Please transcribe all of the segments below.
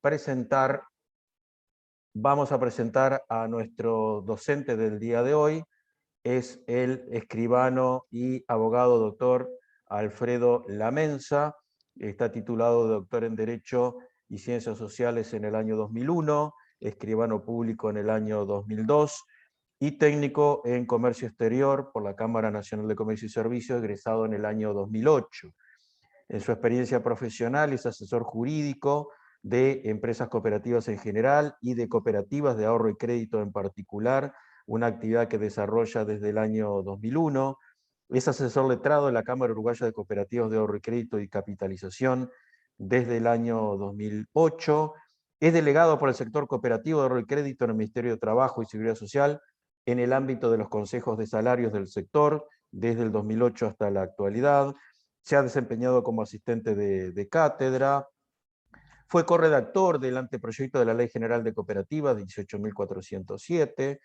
presentar, a nuestro docente del día de hoy. Es el escribano y abogado doctor Alfredo Lamensa. Está titulado de doctor en Derecho y Ciencias Sociales en el año 2001, escribano público en el año 2002 y técnico en Comercio Exterior por la Cámara Nacional de Comercio y Servicios, egresado en el año 2008. En su experiencia profesional es asesor jurídico de empresas cooperativas en general y de cooperativas de ahorro y crédito en particular, una actividad que desarrolla desde el año 2001. Es asesor letrado de la Cámara Uruguaya de Cooperativas de Ahorro y Crédito y Capitalización desde el año 2008. Es delegado por el sector cooperativo de ahorro y crédito en el Ministerio de Trabajo y Seguridad Social en el ámbito de los consejos de salarios del sector desde el 2008 hasta la actualidad. Se ha desempeñado como asistente de cátedra. Fue corredactor del anteproyecto de la Ley General de Cooperativas 18.407.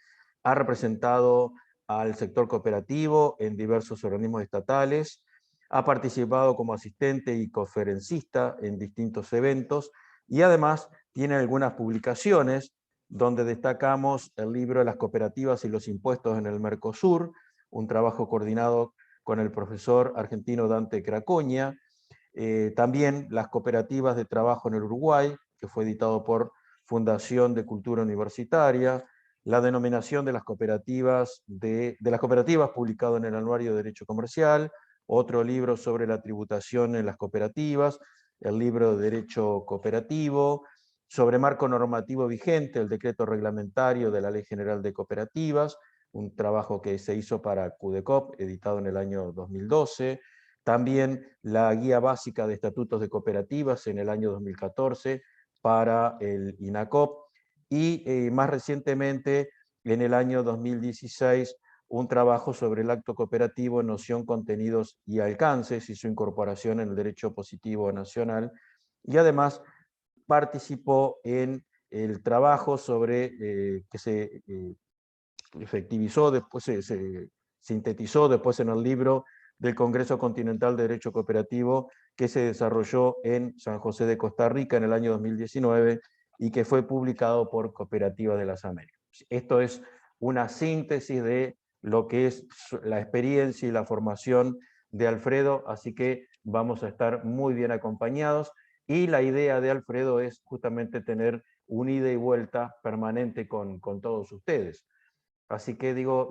Ha representado al sector cooperativo en diversos organismos estatales. Ha participado como asistente y conferencista en distintos eventos y además tiene algunas publicaciones donde destacamos el libro Las cooperativas y los impuestos en el Mercosur, un trabajo coordinado con el profesor argentino Dante Cracoña. También Las cooperativas de trabajo en el Uruguay, que fue editado por Fundación de Cultura Universitaria. La denominación de las cooperativas, publicado en el Anuario de Derecho Comercial. Otro libro sobre la tributación en las cooperativas, el libro de Derecho Cooperativo. Sobre marco normativo vigente, el decreto reglamentario de la Ley General de Cooperativas, un trabajo que se hizo para CUDECOP, editado en el año 2012. También la Guía Básica de Estatutos de Cooperativas en el año 2014 para el INACOP. Y más recientemente, en el año 2016, un trabajo sobre el acto cooperativo, noción, contenidos y alcances y su incorporación en el derecho positivo nacional. Y además participó en el trabajo sobre que se efectivizó, después se sintetizó después en el libro del Congreso Continental de Derecho Cooperativo que se desarrolló en San José de Costa Rica en el año 2019 y que fue publicado por Cooperativas de las Américas. Esto es una síntesis de lo que es la experiencia y la formación de Alfredo, así que vamos a estar muy bien acompañados y la idea de Alfredo es justamente tener un ida y vuelta permanente con todos ustedes. Así que digo,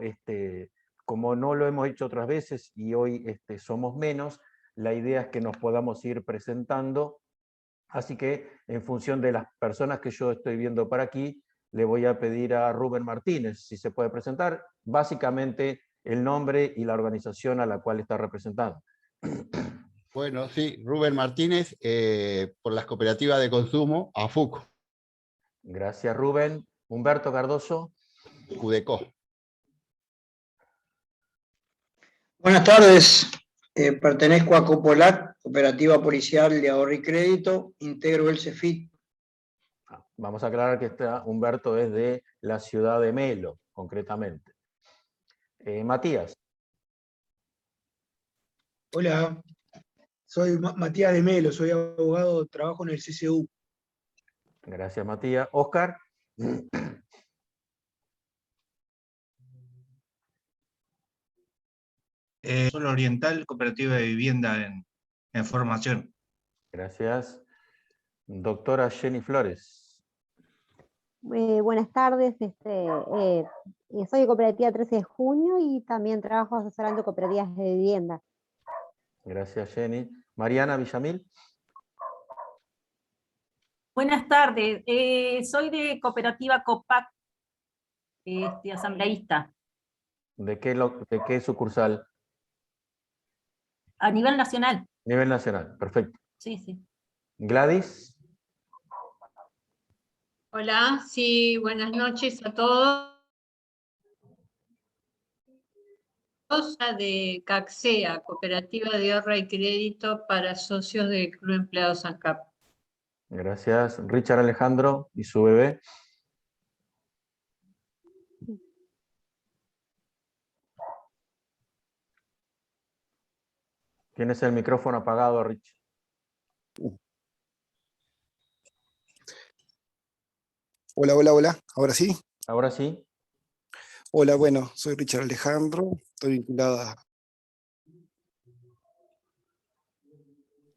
como no lo hemos hecho otras veces y hoy somos menos, la idea es que nos podamos ir presentando. Así que en función de las personas que yo estoy viendo para aquí, le voy a pedir a Rubén Martínez si se puede presentar, básicamente el nombre y la organización a la cual está representando. Bueno, sí, Rubén Martínez, por las cooperativas de consumo, AFUC. Gracias, Rubén. Humberto Cardoso. CUDECO. Buenas tardes, pertenezco a Copolat, Cooperativa Policial de Ahorro y Crédito, integro el CEFIT. Vamos a aclarar que Humberto es de la ciudad de Melo, concretamente. Matías. Hola, soy Matías de Melo, soy abogado, trabajo en el CCU. Gracias, Matías. Óscar. Solo Oriental, cooperativa de vivienda en formación. Gracias. Doctora Jenny Flores. Buenas tardes, soy de Cooperativa 13 de Junio y también trabajo asesorando cooperativas de vivienda. Gracias, Jenny. Mariana Villamil. Buenas tardes, soy de Cooperativa COPAC, asambleísta. ¿De qué sucursal? A nivel nacional. Nivel nacional, perfecto. Sí, sí. Gladys. Hola, sí, buenas noches a todos. De CACSEA, Cooperativa de Ahorro y Crédito para Socios del Club Empleados ANCAP. Gracias. Richard Alejandro y su bebé. Tienes el micrófono apagado, Rich. Hola, hola, hola. Ahora sí. Ahora sí. Hola, bueno, soy Richard Alejandro. Estoy vinculada a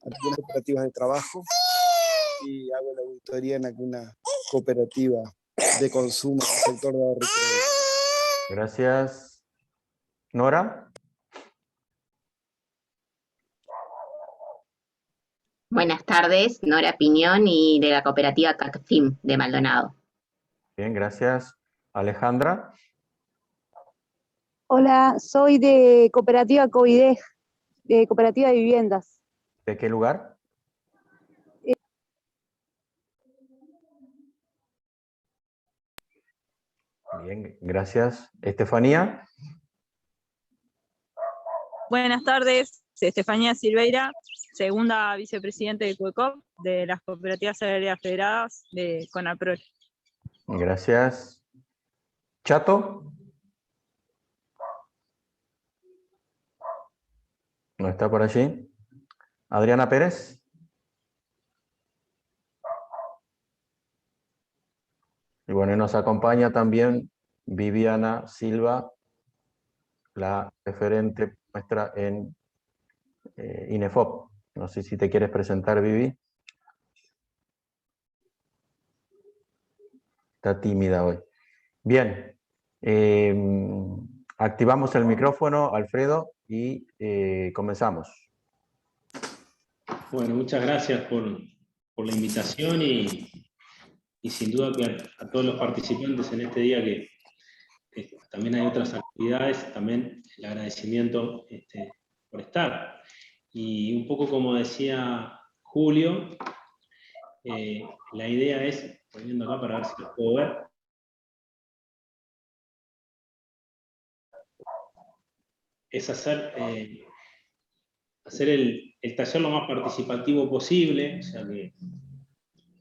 algunas cooperativas de trabajo y hago la auditoría en alguna cooperativa de consumo del sector de ahorro y crédito. Gracias. Nora. Buenas tardes, Nora Piñón y de la cooperativa CACFIM de Maldonado. Bien, gracias. Alejandra. Hola, soy de Cooperativa Covidej, de Cooperativa de Viviendas. ¿De qué lugar? Bien, gracias. Estefanía. Buenas tardes, Estefanía Silveira, segunda vicepresidente de CUECOP, de las Cooperativas Agrarias Federadas de CONAPROL. Gracias. Chato. ¿No está por allí? Adriana Pérez. Y bueno, y nos acompaña también Viviana Silva, la referente nuestra en INEFOP. No sé si te quieres presentar, Vivi. Está tímida hoy. Bien. Activamos el micrófono, Alfredo, y comenzamos. Bueno, muchas gracias por la invitación y sin duda que a todos los participantes en este día que también hay otras actividades, también el agradecimiento por estar. Y un poco como decía Julio, la idea es, estoy viendo acá para ver si lo puedo ver, es hacer el taller lo más participativo posible, o sea que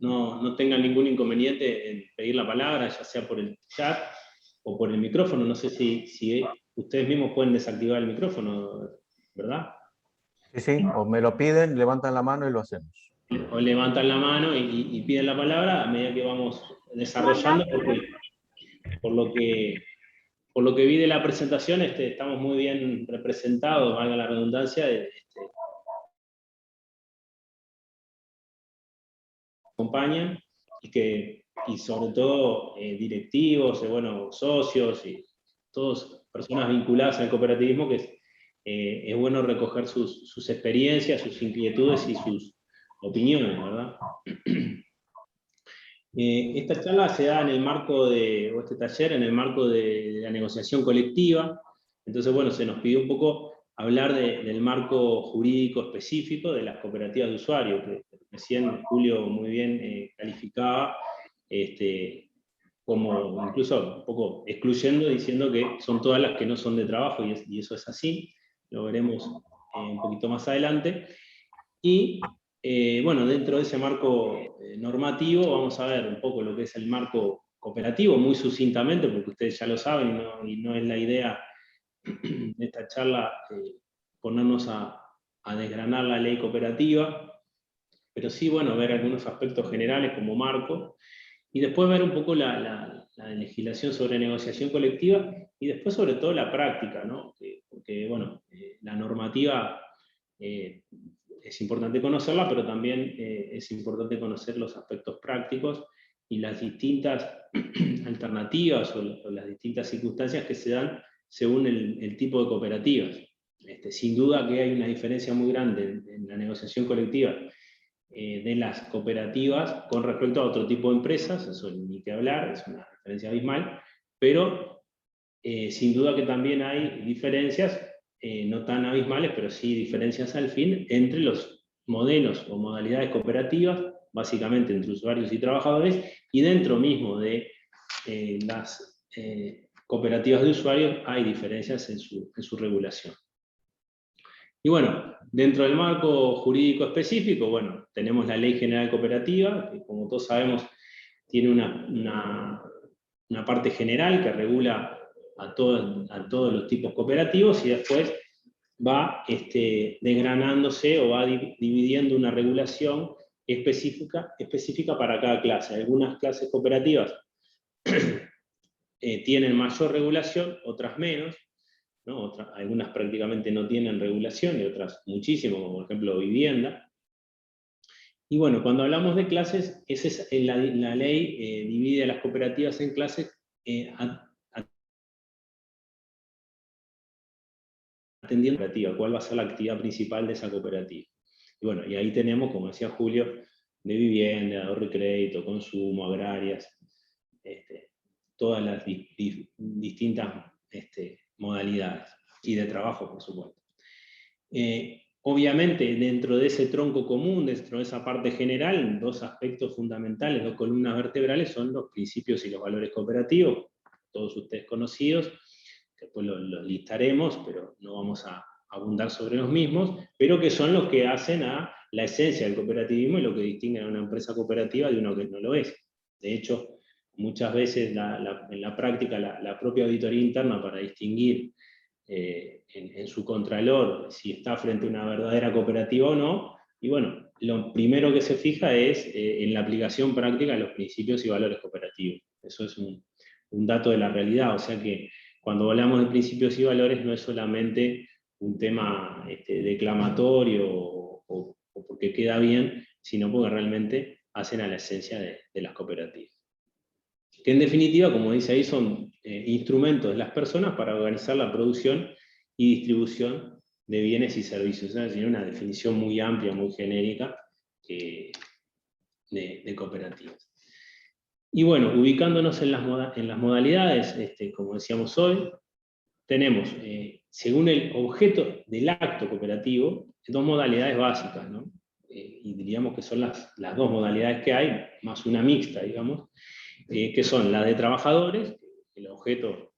no tengan ningún inconveniente en pedir la palabra, ya sea por el chat o por el micrófono. No sé si ustedes mismos pueden desactivar el micrófono, ¿verdad? Sí, sí, o me lo piden, levantan la mano y lo hacemos. O levantan la mano y piden la palabra a medida que vamos desarrollando, porque por lo que vi de la presentación, estamos muy bien representados, valga la redundancia, acompañan y sobre todo directivos, bueno, socios y todas personas vinculadas al cooperativismo, que es bueno recoger sus experiencias, sus inquietudes y sus opiniones, ¿verdad? Esta charla se da en el marco o este taller en el marco de la negociación colectiva. Entonces, bueno, se nos pidió un poco hablar del marco jurídico específico de las cooperativas de usuarios, que recién Julio muy bien calificaba, como incluso un poco excluyendo, diciendo que son todas las que no son de trabajo, y eso es así, lo veremos un poquito más adelante. Y bueno, dentro de ese marco normativo vamos a ver un poco lo que es el marco cooperativo, muy sucintamente, porque ustedes ya lo saben y no es la idea de esta charla ponernos a desgranar la ley cooperativa, pero sí, bueno, ver algunos aspectos generales como marco, y después ver un poco la legislación sobre negociación colectiva, y después sobre todo la práctica, ¿no? Porque bueno, la normativa es importante conocerla, pero también es importante conocer los aspectos prácticos y las distintas alternativas o las distintas circunstancias que se dan según el tipo de cooperativas. Sin duda que hay una diferencia muy grande en la negociación colectiva de las cooperativas con respecto a otro tipo de empresas, eso ni que hablar, es una diferencia abismal, pero sin duda que también hay diferencias, no tan abismales, pero sí diferencias al fin, entre los modelos o modalidades cooperativas, básicamente entre usuarios y trabajadores, y dentro mismo de las cooperativas de usuarios hay diferencias en su regulación. Y bueno, dentro del marco jurídico específico, bueno, tenemos la Ley General Cooperativa, que como todos sabemos tiene una parte general que regula a todos los tipos cooperativos, y después va desgranándose o va dividiendo una regulación específica para cada clase. Algunas clases cooperativas tienen mayor regulación, otras menos, ¿no? Algunas prácticamente no tienen regulación y otras muchísimo, como por ejemplo vivienda. Y bueno, cuando hablamos de clases, la ley divide a las cooperativas en clases atendiendo a la cooperativa, cuál va a ser la actividad principal de esa cooperativa. Y bueno, y ahí tenemos, como decía Julio, de vivienda, de ahorro y crédito, consumo, agrarias, todas las distintas modalidades, y de trabajo, por supuesto. Obviamente, dentro de ese tronco común, dentro de esa parte general, dos aspectos fundamentales, dos columnas vertebrales, son los principios y los valores cooperativos, todos ustedes conocidos, que después los listaremos, pero no vamos a abundar sobre los mismos, pero que son los que hacen a la esencia del cooperativismo y lo que distinguen a una empresa cooperativa de uno que no lo es. De hecho, muchas veces en la práctica la propia auditoría interna, para distinguir en su contralor si está frente a una verdadera cooperativa o no, y bueno, lo primero que se fija es en la aplicación práctica de los principios y valores cooperativos. Eso es un dato de la realidad, o sea que cuando hablamos de principios y valores no es solamente un tema declamatorio o porque queda bien, sino porque realmente hacen a la esencia de las cooperativas. Que en definitiva, como dice ahí, son instrumentos de las personas para organizar la producción y distribución de bienes y servicios. Es decir, una definición muy amplia, muy genérica de cooperativas. Y bueno, ubicándonos en las modalidades, como decíamos hoy, tenemos, según el objeto del acto cooperativo, dos modalidades básicas, ¿no? Y diríamos que son las dos modalidades que hay, más una mixta, digamos, que son las de trabajadores. El objeto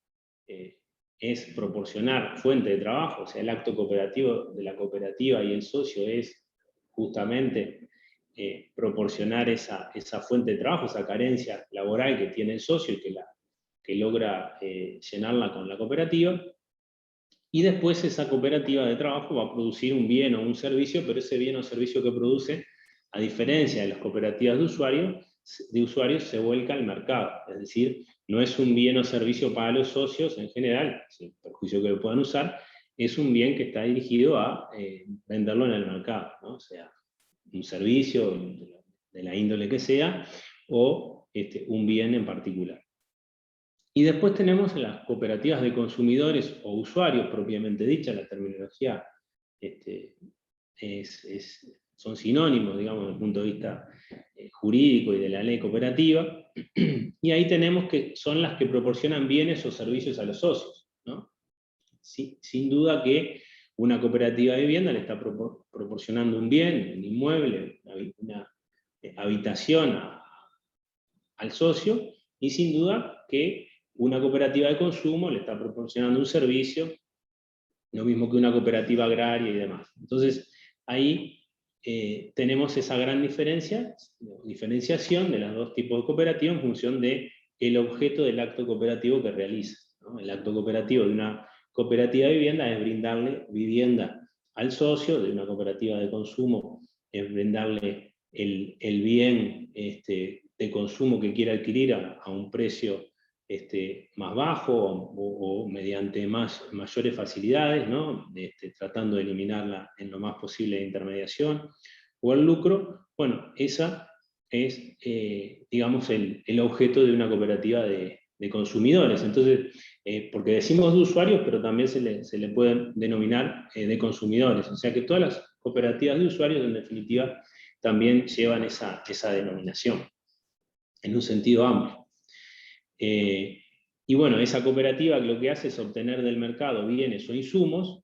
es proporcionar fuente de trabajo, o sea, el acto cooperativo de la cooperativa y el socio es justamente proporcionar esa fuente de trabajo, esa carencia laboral que tiene el socio y que logra llenarla con la cooperativa. Y después esa cooperativa de trabajo va a producir un bien o un servicio, pero ese bien o servicio que produce, a diferencia de las cooperativas de usuarios, se vuelca al mercado. Es decir, no es un bien o servicio para los socios en general, sin perjuicio que lo puedan usar, es un bien que está dirigido a venderlo en el mercado, ¿no? O sea, un servicio de la índole que sea, o un bien en particular. Y después tenemos las cooperativas de consumidores o usuarios, propiamente dicha, la terminología son sinónimos, digamos, desde el punto de vista jurídico y de la ley cooperativa, y ahí tenemos que son las que proporcionan bienes o servicios a los socios, ¿no? Sí, sin duda que una cooperativa de vivienda le está proporcionando un bien, un inmueble, una habitación al socio, y sin duda que una cooperativa de consumo le está proporcionando un servicio, lo mismo que una cooperativa agraria y demás. Entonces, ahí tenemos esa gran diferenciación de los dos tipos de cooperativa en función del objeto del acto cooperativo que realiza, ¿no? El acto cooperativo de una cooperativa de vivienda es brindarle vivienda al socio, de una cooperativa de consumo es brindarle el bien de consumo que quiera adquirir a un precio más bajo o mediante mayores facilidades, ¿no? Tratando de eliminarla en lo más posible de intermediación, o el lucro. Bueno, esa es, digamos, el objeto de una cooperativa de consumidores. Entonces, porque decimos de usuarios, pero también se le pueden denominar de consumidores. O sea que todas las cooperativas de usuarios, en definitiva, también llevan esa denominación, en un sentido amplio. Y bueno, esa cooperativa lo que hace es obtener del mercado bienes o insumos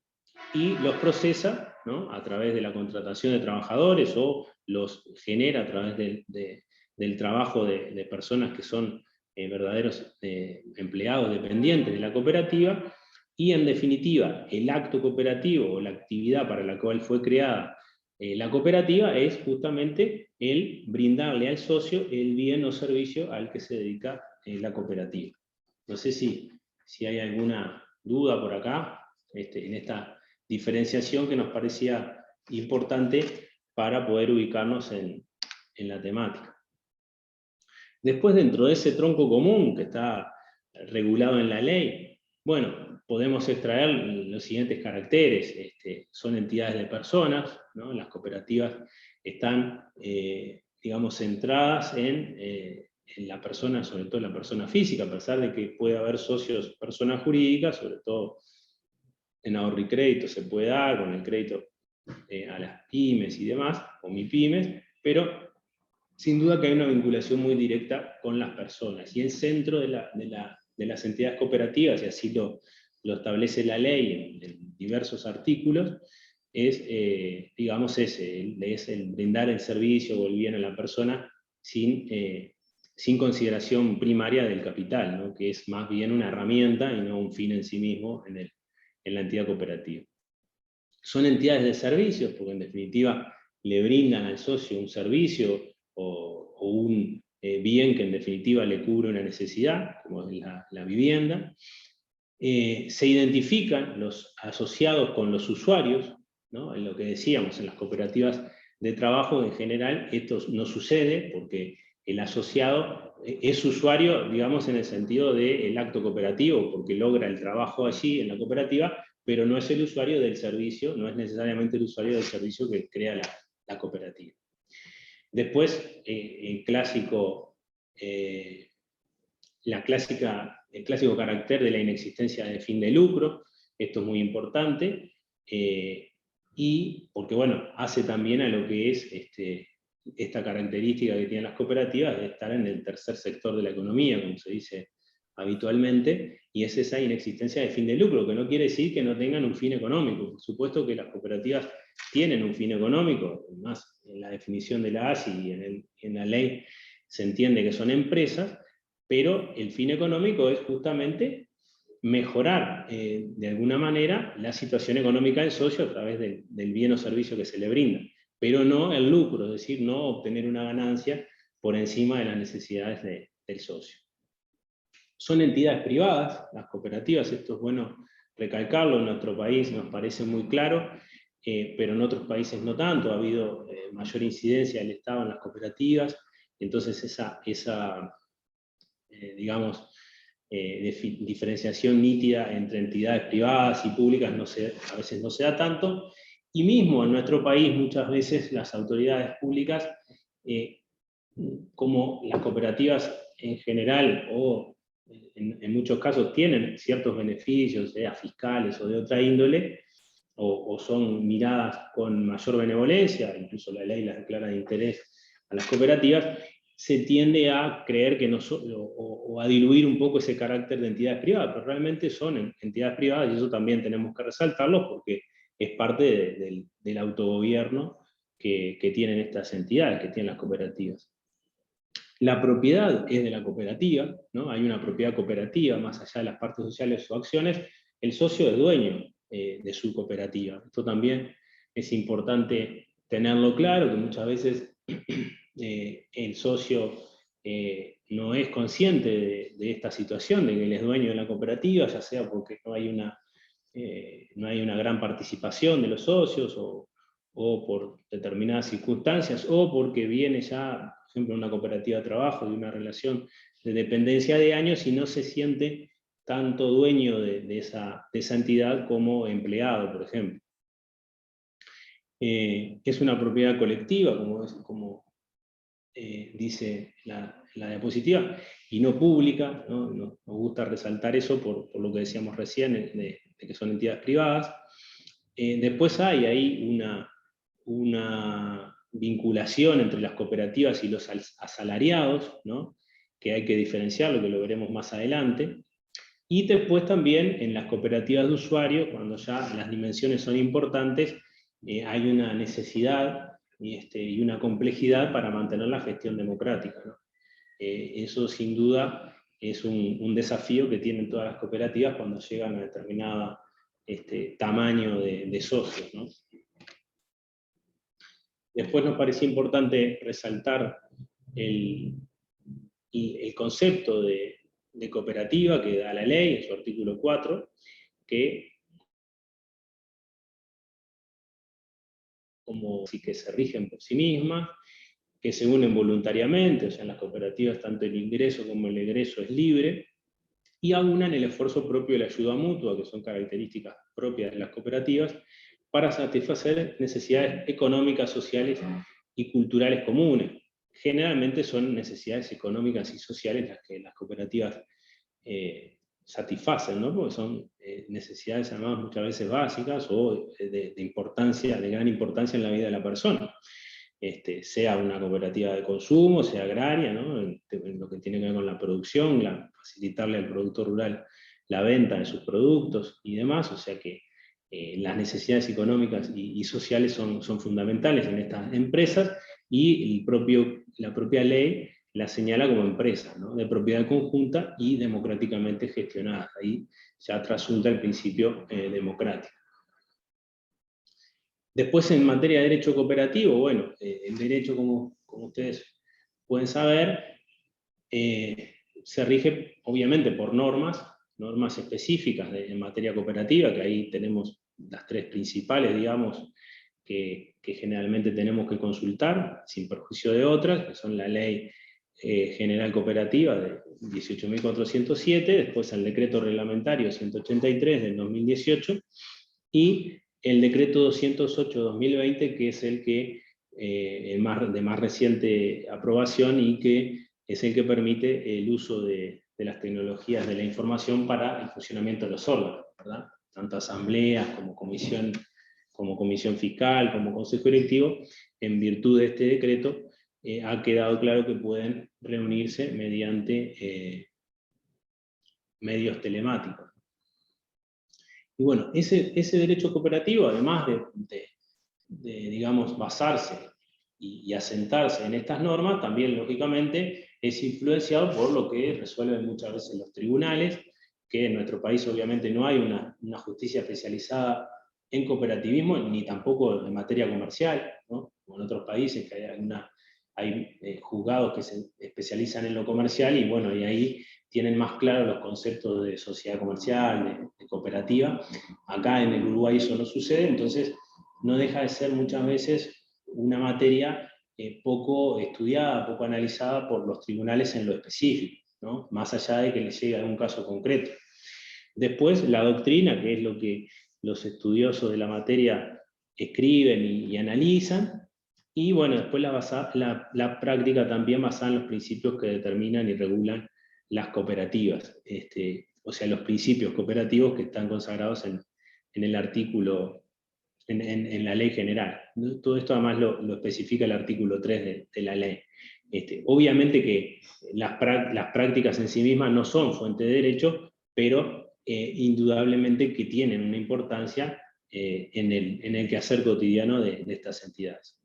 y los procesa, ¿no? A través de la contratación de trabajadores, o los genera a través del trabajo de personas que son verdaderos empleados dependientes de la cooperativa. Y en definitiva, el acto cooperativo o la actividad para la cual fue creada la cooperativa es justamente el brindarle al socio el bien o servicio al que se dedica la cooperativa. No sé si hay alguna duda por acá en esta diferenciación que nos parecía importante para poder ubicarnos en la temática. Después, dentro de ese tronco común que está regulado en la ley, bueno, podemos extraer los siguientes caracteres. Son entidades de personas, ¿no? Las cooperativas están, digamos, centradas en la persona, sobre todo la persona física, a pesar de que puede haber socios personas jurídicas, sobre todo en ahorro y crédito se puede dar, con el crédito a las pymes y demás, o MIPYMES, pero sin duda que hay una vinculación muy directa con las personas. Y el centro de las entidades cooperativas, y así lo establece la ley en diversos artículos, es, digamos, es el brindar el servicio o el bien a la persona sin consideración primaria del capital, ¿no? Que es más bien una herramienta y no un fin en sí mismo en la entidad cooperativa. Son entidades de servicios, porque en definitiva le brindan al socio un servicio o un bien que en definitiva le cubre una necesidad, como es la vivienda. Se identifican los asociados con los usuarios, ¿no? En lo que decíamos, en las cooperativas de trabajo en general esto no sucede porque el asociado es usuario, digamos, en el sentido del acto cooperativo, porque logra el trabajo allí en la cooperativa, pero no es el usuario del servicio, no es necesariamente el usuario del servicio que crea la cooperativa. Después, el clásico carácter de la inexistencia de fin de lucro, esto es muy importante, y porque, bueno, hace también a lo que es esta característica que tienen las cooperativas de estar en el tercer sector de la economía, como se dice habitualmente, y es esa inexistencia de fin de lucro, que no quiere decir que no tengan un fin económico. Por supuesto que las cooperativas tienen un fin económico, además en la definición de la ASI y en la ley se entiende que son empresas, pero el fin económico es justamente mejorar de alguna manera la situación económica del socio a través del bien o servicio que se le brinda, pero no el lucro, es decir, no obtener una ganancia por encima de las necesidades del socio. Son entidades privadas, las cooperativas, esto es bueno recalcarlo, en nuestro país nos parece muy claro, pero en otros países no tanto, ha habido mayor incidencia del Estado en las cooperativas, entonces esa digamos, diferenciación nítida entre entidades privadas y públicas a veces no se da tanto, y mismo en nuestro país muchas veces las autoridades públicas, como las cooperativas en general, o en muchos casos tienen ciertos beneficios, sea fiscales o de otra índole, o son miradas con mayor benevolencia, incluso la ley las declara de interés a las cooperativas, se tiende a creer que o a diluir un poco ese carácter de entidades privadas, pero realmente son entidades privadas, y eso también tenemos que resaltarlo porque es parte del autogobierno que tienen estas entidades, que tienen las cooperativas. La propiedad es de la cooperativa, ¿no? Hay una propiedad cooperativa, más allá de las partes sociales o acciones, el socio es dueño de su cooperativa. Esto también es importante tenerlo claro, que muchas veces el socio no es consciente de esta situación, de que él es dueño de la cooperativa, ya sea porque no hay una gran participación de los socios, o por determinadas circunstancias, o porque viene ya, por ejemplo, una cooperativa de trabajo, de una relación de dependencia de años y no se siente tanto dueño de esa entidad como empleado, por ejemplo. Es una propiedad colectiva, como dice la diapositiva, y no pública, ¿no? Nos gusta resaltar eso por lo que decíamos recién, de que son entidades privadas. Después hay ahí una vinculación entre las cooperativas y los asalariados, ¿no? Que hay que diferenciarlo, que lo veremos más adelante. Y después también en las cooperativas de usuarios, cuando ya las dimensiones son importantes, hay una necesidad y una complejidad para mantener la gestión democrática, ¿no? Eso sin duda es un desafío que tienen todas las cooperativas cuando llegan a determinado tamaño de socios, ¿no? Después nos parecía importante resaltar el concepto de cooperativa que da la ley en su artículo 4, que como sí que se rigen por sí mismas, que se unen voluntariamente, o sea, en las cooperativas tanto el ingreso como el egreso es libre, y aunan el esfuerzo propio de la ayuda mutua, que son características propias de las cooperativas, para satisfacer necesidades económicas, sociales y culturales comunes. Generalmente son necesidades económicas y sociales las que las cooperativas satisfacen, ¿no? Porque son necesidades además muchas veces básicas o de importancia, de gran importancia en la vida de la persona. Sea una cooperativa de consumo, sea agraria, ¿no? En lo que tiene que ver con la producción, facilitarle al productor rural la venta de sus productos y demás, o sea que las necesidades económicas y sociales son fundamentales en estas empresas, y la propia ley la señala como empresa, ¿no? De propiedad conjunta y democráticamente gestionada. Ahí ya trasunta el principio democrático. Después, en materia de derecho cooperativo, bueno, el derecho, como ustedes pueden saber, se rige obviamente por normas específicas en materia cooperativa, que ahí tenemos las tres principales, digamos, que generalmente tenemos que consultar, sin perjuicio de otras, que son la Ley General Cooperativa de 18.407, después el Decreto Reglamentario 183 del 2018, y el Decreto 208-2020, que es el que de más reciente aprobación y que es el que permite el uso de las tecnologías de la información para el funcionamiento de los órganos, ¿verdad? Tanto asambleas como comisión fiscal, como consejo directivo, en virtud de este decreto, ha quedado claro que pueden reunirse mediante medios telemáticos. Y bueno, ese derecho cooperativo, además de digamos, basarse y asentarse en estas normas, también, lógicamente, es influenciado por lo que resuelven muchas veces los tribunales, que en nuestro país obviamente no hay una justicia especializada en cooperativismo, ni tampoco en materia comercial, ¿no? Como en otros países, que hay juzgados que se especializan en lo comercial, y bueno, y ahí tienen más claro los conceptos de sociedad comercial, de cooperativa. Acá en el Uruguay eso no sucede, entonces no deja de ser muchas veces una materia poco estudiada, poco analizada por los tribunales en lo específico, ¿no? Más allá de que les llegue a un caso concreto. Después, la doctrina, que es lo que los estudiosos de la materia escriben y analizan, y bueno, después la práctica también basada en los principios que determinan y regulan las cooperativas, o sea, los principios cooperativos que están consagrados en el artículo, en la ley general. Todo esto además lo especifica el artículo 3 de la ley. Obviamente que las prácticas en sí mismas no son fuente de derecho, pero indudablemente que tienen una importancia en el quehacer cotidiano de estas entidades.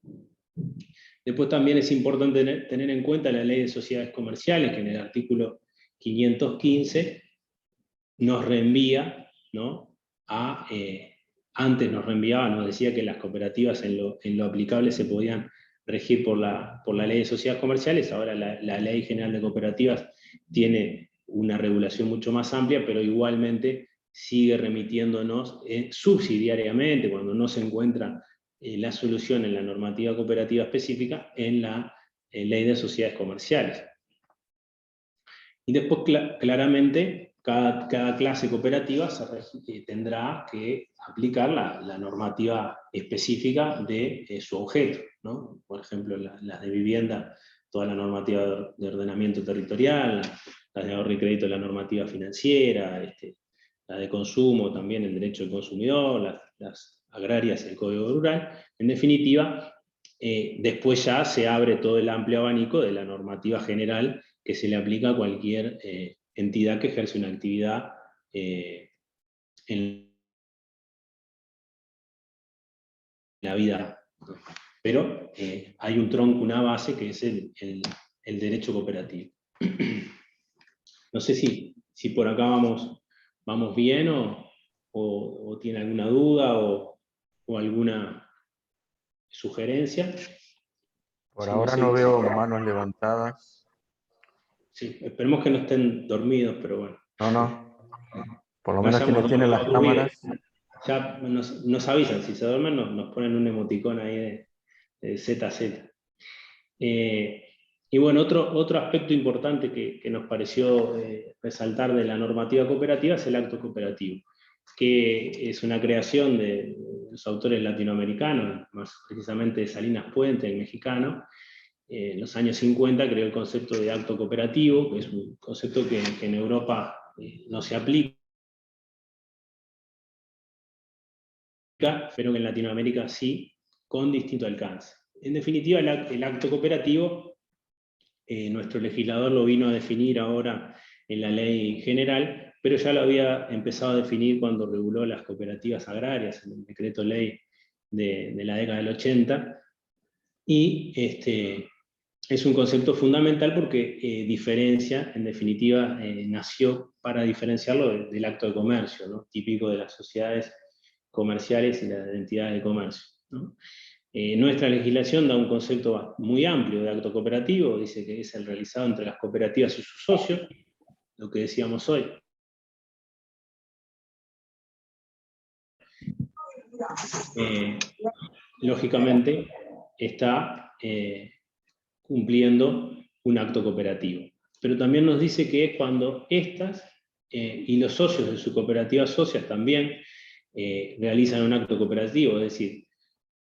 Después también es importante tener en cuenta la Ley de Sociedades Comerciales, que en el artículo 515 nos reenvía, ¿no? Antes nos decía que las cooperativas en lo aplicable se podían regir por la Ley de Sociedades Comerciales. Ahora la Ley General de Cooperativas tiene una regulación mucho más amplia, pero igualmente sigue remitiéndonos subsidiariamente, cuando no se encuentra la solución en la normativa cooperativa específica, en la Ley de Sociedades Comerciales. Y después claramente cada clase cooperativa tendrá que aplicar la normativa específica de su objeto, ¿no? Por ejemplo, las de vivienda, toda la normativa de ordenamiento territorial, las de ahorro y crédito, la normativa financiera, la de consumo también, el derecho del consumidor, las agrarias, el código rural. En definitiva, después ya se abre todo el amplio abanico de la normativa general que se le aplica a cualquier entidad que ejerce una actividad en la vida. Pero hay un tronco, una base, que es el derecho cooperativo. No sé si por acá vamos bien o tiene alguna duda o alguna sugerencia. Por ahora no veo manos levantadas. Sí, esperemos que no estén dormidos, pero bueno. No. Por lo menos quienes tienen las cámaras. Ya nos avisan, si se duermen nos ponen un emoticón ahí de ZZ. Y bueno, otro aspecto importante que nos pareció resaltar de la normativa cooperativa es el acto cooperativo, que es una creación de los autores latinoamericanos, más precisamente de Salinas Puente, el mexicano. En los años 50 creó el concepto de acto cooperativo, que es un concepto que en Europa no se aplica, pero que en Latinoamérica sí, con distinto alcance. En definitiva, el acto cooperativo, nuestro legislador lo vino a definir ahora en la ley general, pero ya lo había empezado a definir cuando reguló las cooperativas agrarias, en el decreto ley de la década del 80, y es un concepto fundamental porque diferencia, en definitiva, nació para diferenciarlo del acto de comercio, ¿no? Típico de las sociedades comerciales y las entidades de comercio, ¿no? Nuestra legislación da un concepto muy amplio de acto cooperativo, dice que es el realizado entre las cooperativas y sus socios, lo que decíamos hoy. Lógicamente está cumpliendo un acto cooperativo. Pero también nos dice que es cuando estas y los socios de su cooperativa socias también realizan un acto cooperativo, es decir,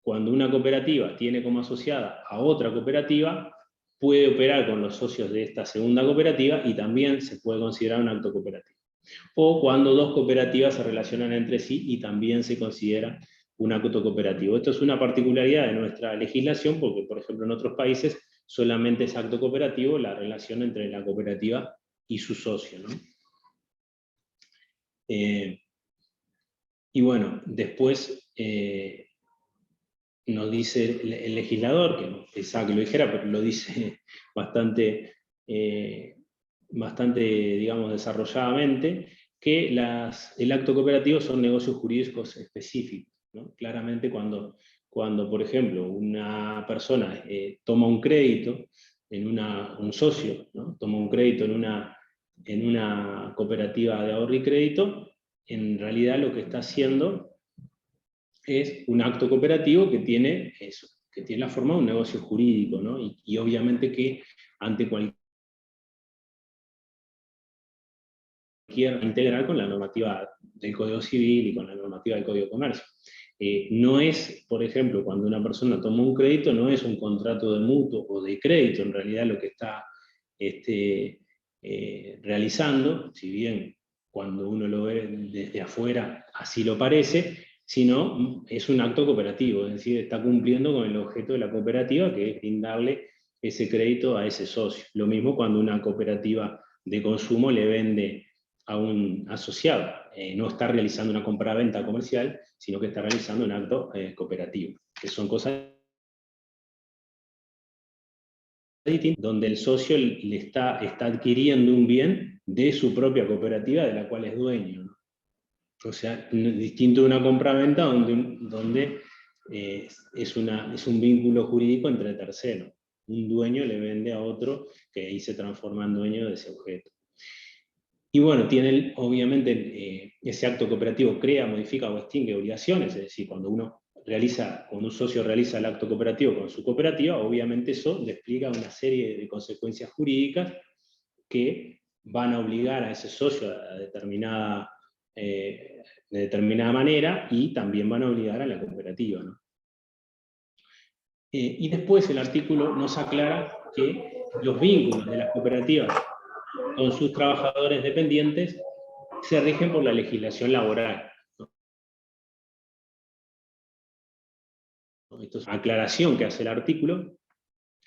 cuando una cooperativa tiene como asociada a otra cooperativa, puede operar con los socios de esta segunda cooperativa y también se puede considerar un acto cooperativo. O cuando dos cooperativas se relacionan entre sí y también se considera un acto cooperativo. Esto es una particularidad de nuestra legislación porque, por ejemplo, en otros países solamente es acto cooperativo la relación entre la cooperativa y su socio, ¿no? Y bueno, después nos dice el legislador, que no pensaba que lo dijera, pero lo dice bastante, digamos, desarrolladamente, que el acto cooperativo son negocios jurídicos específicos, ¿no? Claramente cuando, por ejemplo, una persona toma un crédito, un socio, ¿no? Toma un crédito en una cooperativa de ahorro y crédito, en realidad lo que está haciendo es un acto cooperativo que tiene eso, que tiene la forma de un negocio jurídico, ¿no? Y obviamente que ante cualquier integral con la normativa del Código Civil y con la normativa del Código de Comercio. No es, por ejemplo, cuando una persona toma un crédito, no es un contrato de mutuo o de crédito, en realidad lo que está realizando, si bien cuando uno lo ve desde afuera así lo parece, sino es un acto cooperativo, es decir, está cumpliendo con el objeto de la cooperativa, que es brindarle ese crédito a ese socio. Lo mismo cuando una cooperativa de consumo le vende a un asociado, no está realizando una compra-venta comercial, sino que está realizando un acto cooperativo, que son cosas distintas, donde el socio le está adquiriendo un bien de su propia cooperativa, de la cual es dueño, ¿no? O sea, distinto de una compra-venta donde es un vínculo jurídico entre terceros. Un dueño le vende a otro que ahí se transforma en dueño de ese objeto. Y bueno, obviamente ese acto cooperativo crea, modifica o extingue obligaciones, es decir, cuando un socio realiza el acto cooperativo con su cooperativa, obviamente eso despliega una serie de consecuencias jurídicas que van a obligar a ese socio de determinada manera y también van a obligar a la cooperativa, ¿no? Y después el artículo nos aclara que los vínculos de las cooperativas con sus trabajadores dependientes se rigen por la legislación laboral, ¿no? Esto es una aclaración que hace el artículo.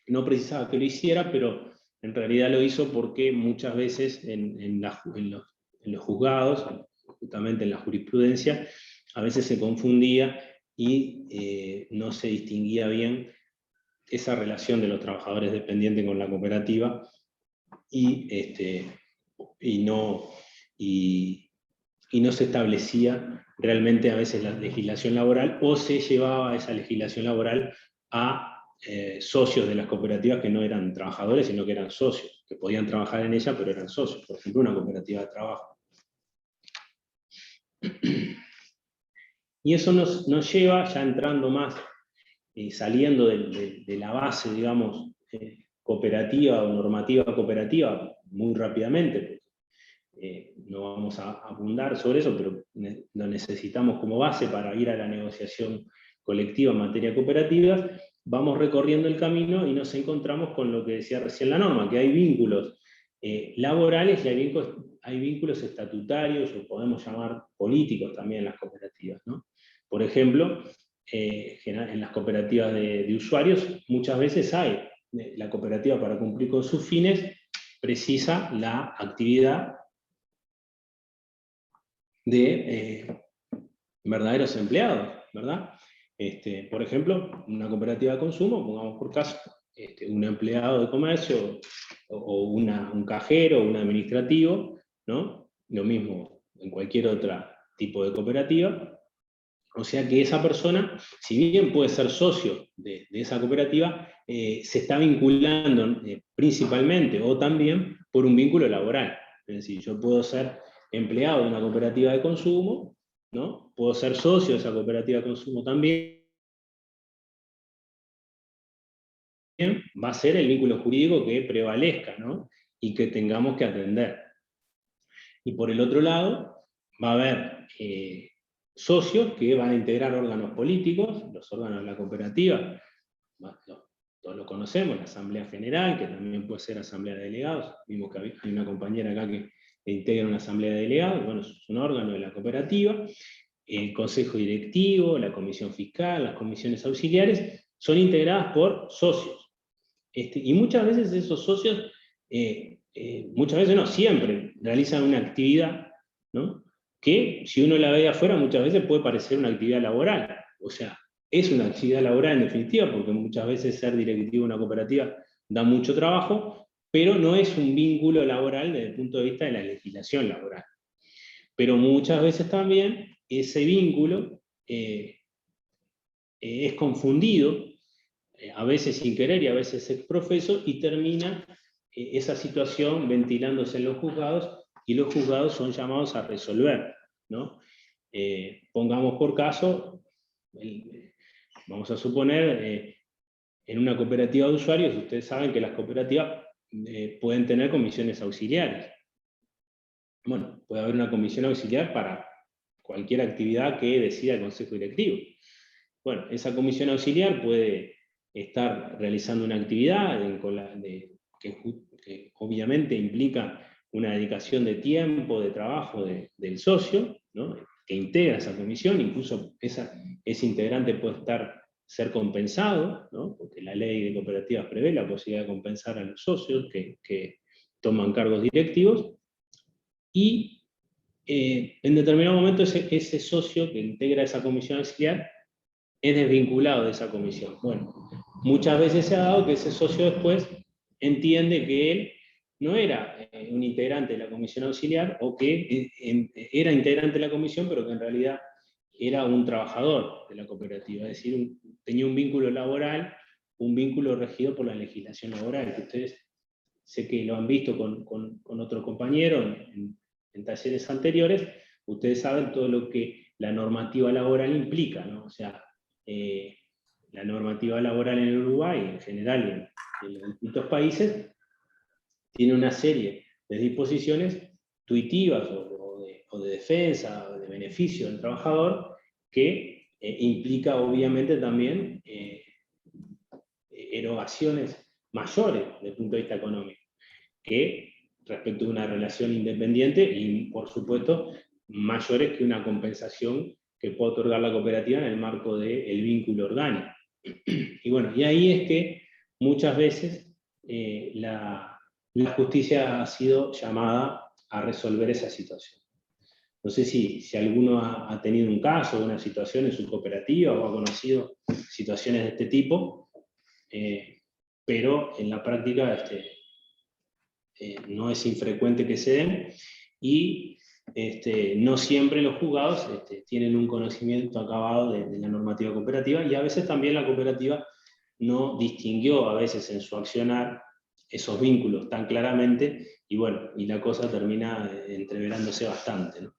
No precisaba que lo hiciera, pero en realidad lo hizo porque muchas veces en los juzgados, justamente en la jurisprudencia, a veces se confundía y no se distinguía bien esa relación de los trabajadores dependientes con la cooperativa y no se establecía realmente a veces la legislación laboral, o se llevaba esa legislación laboral a socios de las cooperativas que no eran trabajadores, sino que eran socios, que podían trabajar en ella, pero eran socios, por ejemplo, una cooperativa de trabajo. Y eso nos lleva, ya entrando más, saliendo de la base, digamos, cooperativa o normativa cooperativa muy rápidamente, porque no vamos a abundar sobre eso, pero lo necesitamos como base para ir a la negociación colectiva en materia cooperativa. Vamos recorriendo el camino y nos encontramos con lo que decía recién la norma, que hay vínculos laborales y hay vínculos estatutarios, o podemos llamar políticos también en las cooperativas, ¿no? Por ejemplo, en las cooperativas de usuarios, muchas veces la cooperativa, para cumplir con sus fines, precisa la actividad de verdaderos empleados, ¿verdad? Por ejemplo, una cooperativa de consumo, pongamos por caso, un empleado de comercio, o un cajero, o un administrativo, ¿no? Lo mismo en cualquier otro tipo de cooperativa. O sea que esa persona, si bien puede ser socio de esa cooperativa, se está vinculando principalmente o también por un vínculo laboral. Es decir, yo puedo ser empleado de una cooperativa de consumo, ¿no? Puedo ser socio de esa cooperativa de consumo también. Va a ser el vínculo jurídico que prevalezca, ¿no? Y que tengamos que atender. Y por el otro lado, va a haber socios que van a integrar órganos políticos, los órganos de la cooperativa, todos lo conocemos, la Asamblea General, que también puede ser Asamblea de Delegados. Vimos que hay una compañera acá que integra una Asamblea de Delegados, bueno, es un órgano de la cooperativa. El Consejo Directivo, la Comisión Fiscal, las comisiones auxiliares, son integradas por socios. Y muchas veces esos socios, muchas veces no, siempre realizan una actividad, ¿no? Que si uno la ve de afuera muchas veces puede parecer una actividad laboral. O sea, es una actividad laboral en definitiva, porque muchas veces ser directivo de una cooperativa da mucho trabajo, pero no es un vínculo laboral desde el punto de vista de la legislación laboral. Pero muchas veces también ese vínculo es confundido, a veces sin querer y a veces exprofeso, y termina esa situación ventilándose en los juzgados, y los juzgados son llamados a resolver, ¿no? Pongamos por caso, vamos a suponer, en una cooperativa de usuarios, ustedes saben que las cooperativas pueden tener comisiones auxiliares. Bueno, puede haber una comisión auxiliar para cualquier actividad que decida el Consejo Directivo. Bueno, esa comisión auxiliar puede estar realizando una actividad que obviamente implica una dedicación de tiempo, de trabajo del socio, ¿no? Que integra esa comisión, incluso ese integrante puede ser compensado, ¿no? Porque la ley de cooperativas prevé la posibilidad de compensar a los socios que toman cargos directivos, y en determinado momento ese socio que integra esa comisión auxiliar es desvinculado de esa comisión. Bueno, muchas veces se ha dado que ese socio después entiende que él no era un integrante de la comisión auxiliar, o que era integrante de la comisión, pero que en realidad era un trabajador de la cooperativa, es decir, tenía un vínculo laboral, un vínculo regido por la legislación laboral, que ustedes sé que lo han visto con otro compañero en talleres anteriores. Ustedes saben todo lo que la normativa laboral implica, ¿no? O sea, la normativa laboral en el Uruguay, en general en los distintos países, tiene una serie de disposiciones tuitivas o de defensa, o de beneficio del trabajador, que implica obviamente también erogaciones mayores desde el punto de vista económico, que respecto de una relación independiente, y por supuesto mayores que una compensación que puede otorgar la cooperativa en el marco del vínculo orgánico. Y bueno, y ahí es que muchas veces la justicia ha sido llamada a resolver esa situación. No sé si alguno ha tenido un caso o una situación en su cooperativa, o ha conocido situaciones de este tipo, pero en la práctica no es infrecuente que se den, y no siempre los juzgados tienen un conocimiento acabado de la normativa cooperativa, y a veces también la cooperativa no distinguió a veces en su accionar esos vínculos tan claramente, y bueno, y la cosa termina entreverándose bastante, ¿no?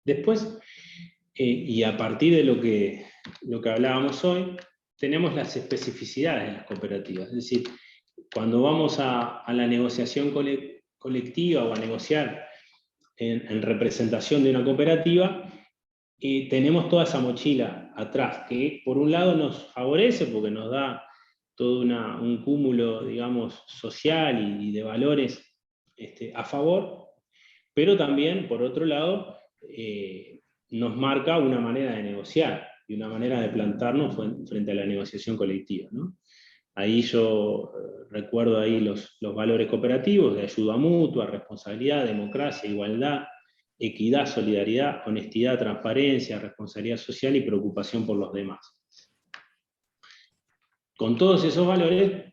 Después, Y a partir de lo que hablábamos hoy, tenemos las especificidades de las cooperativas. Es decir, cuando vamos a la negociación colectiva o a negociar en representación de una cooperativa, tenemos toda esa mochila atrás, que por un lado nos favorece porque nos da todo un cúmulo, digamos, social y de valores a favor, pero también, por otro lado, nos marca una manera de negociar y una manera de plantarnos frente a la negociación colectiva, ¿no? Ahí yo recuerdo ahí los valores cooperativos de ayuda mutua, responsabilidad, democracia, igualdad, equidad, solidaridad, honestidad, transparencia, responsabilidad social y preocupación por los demás. Con todos esos valores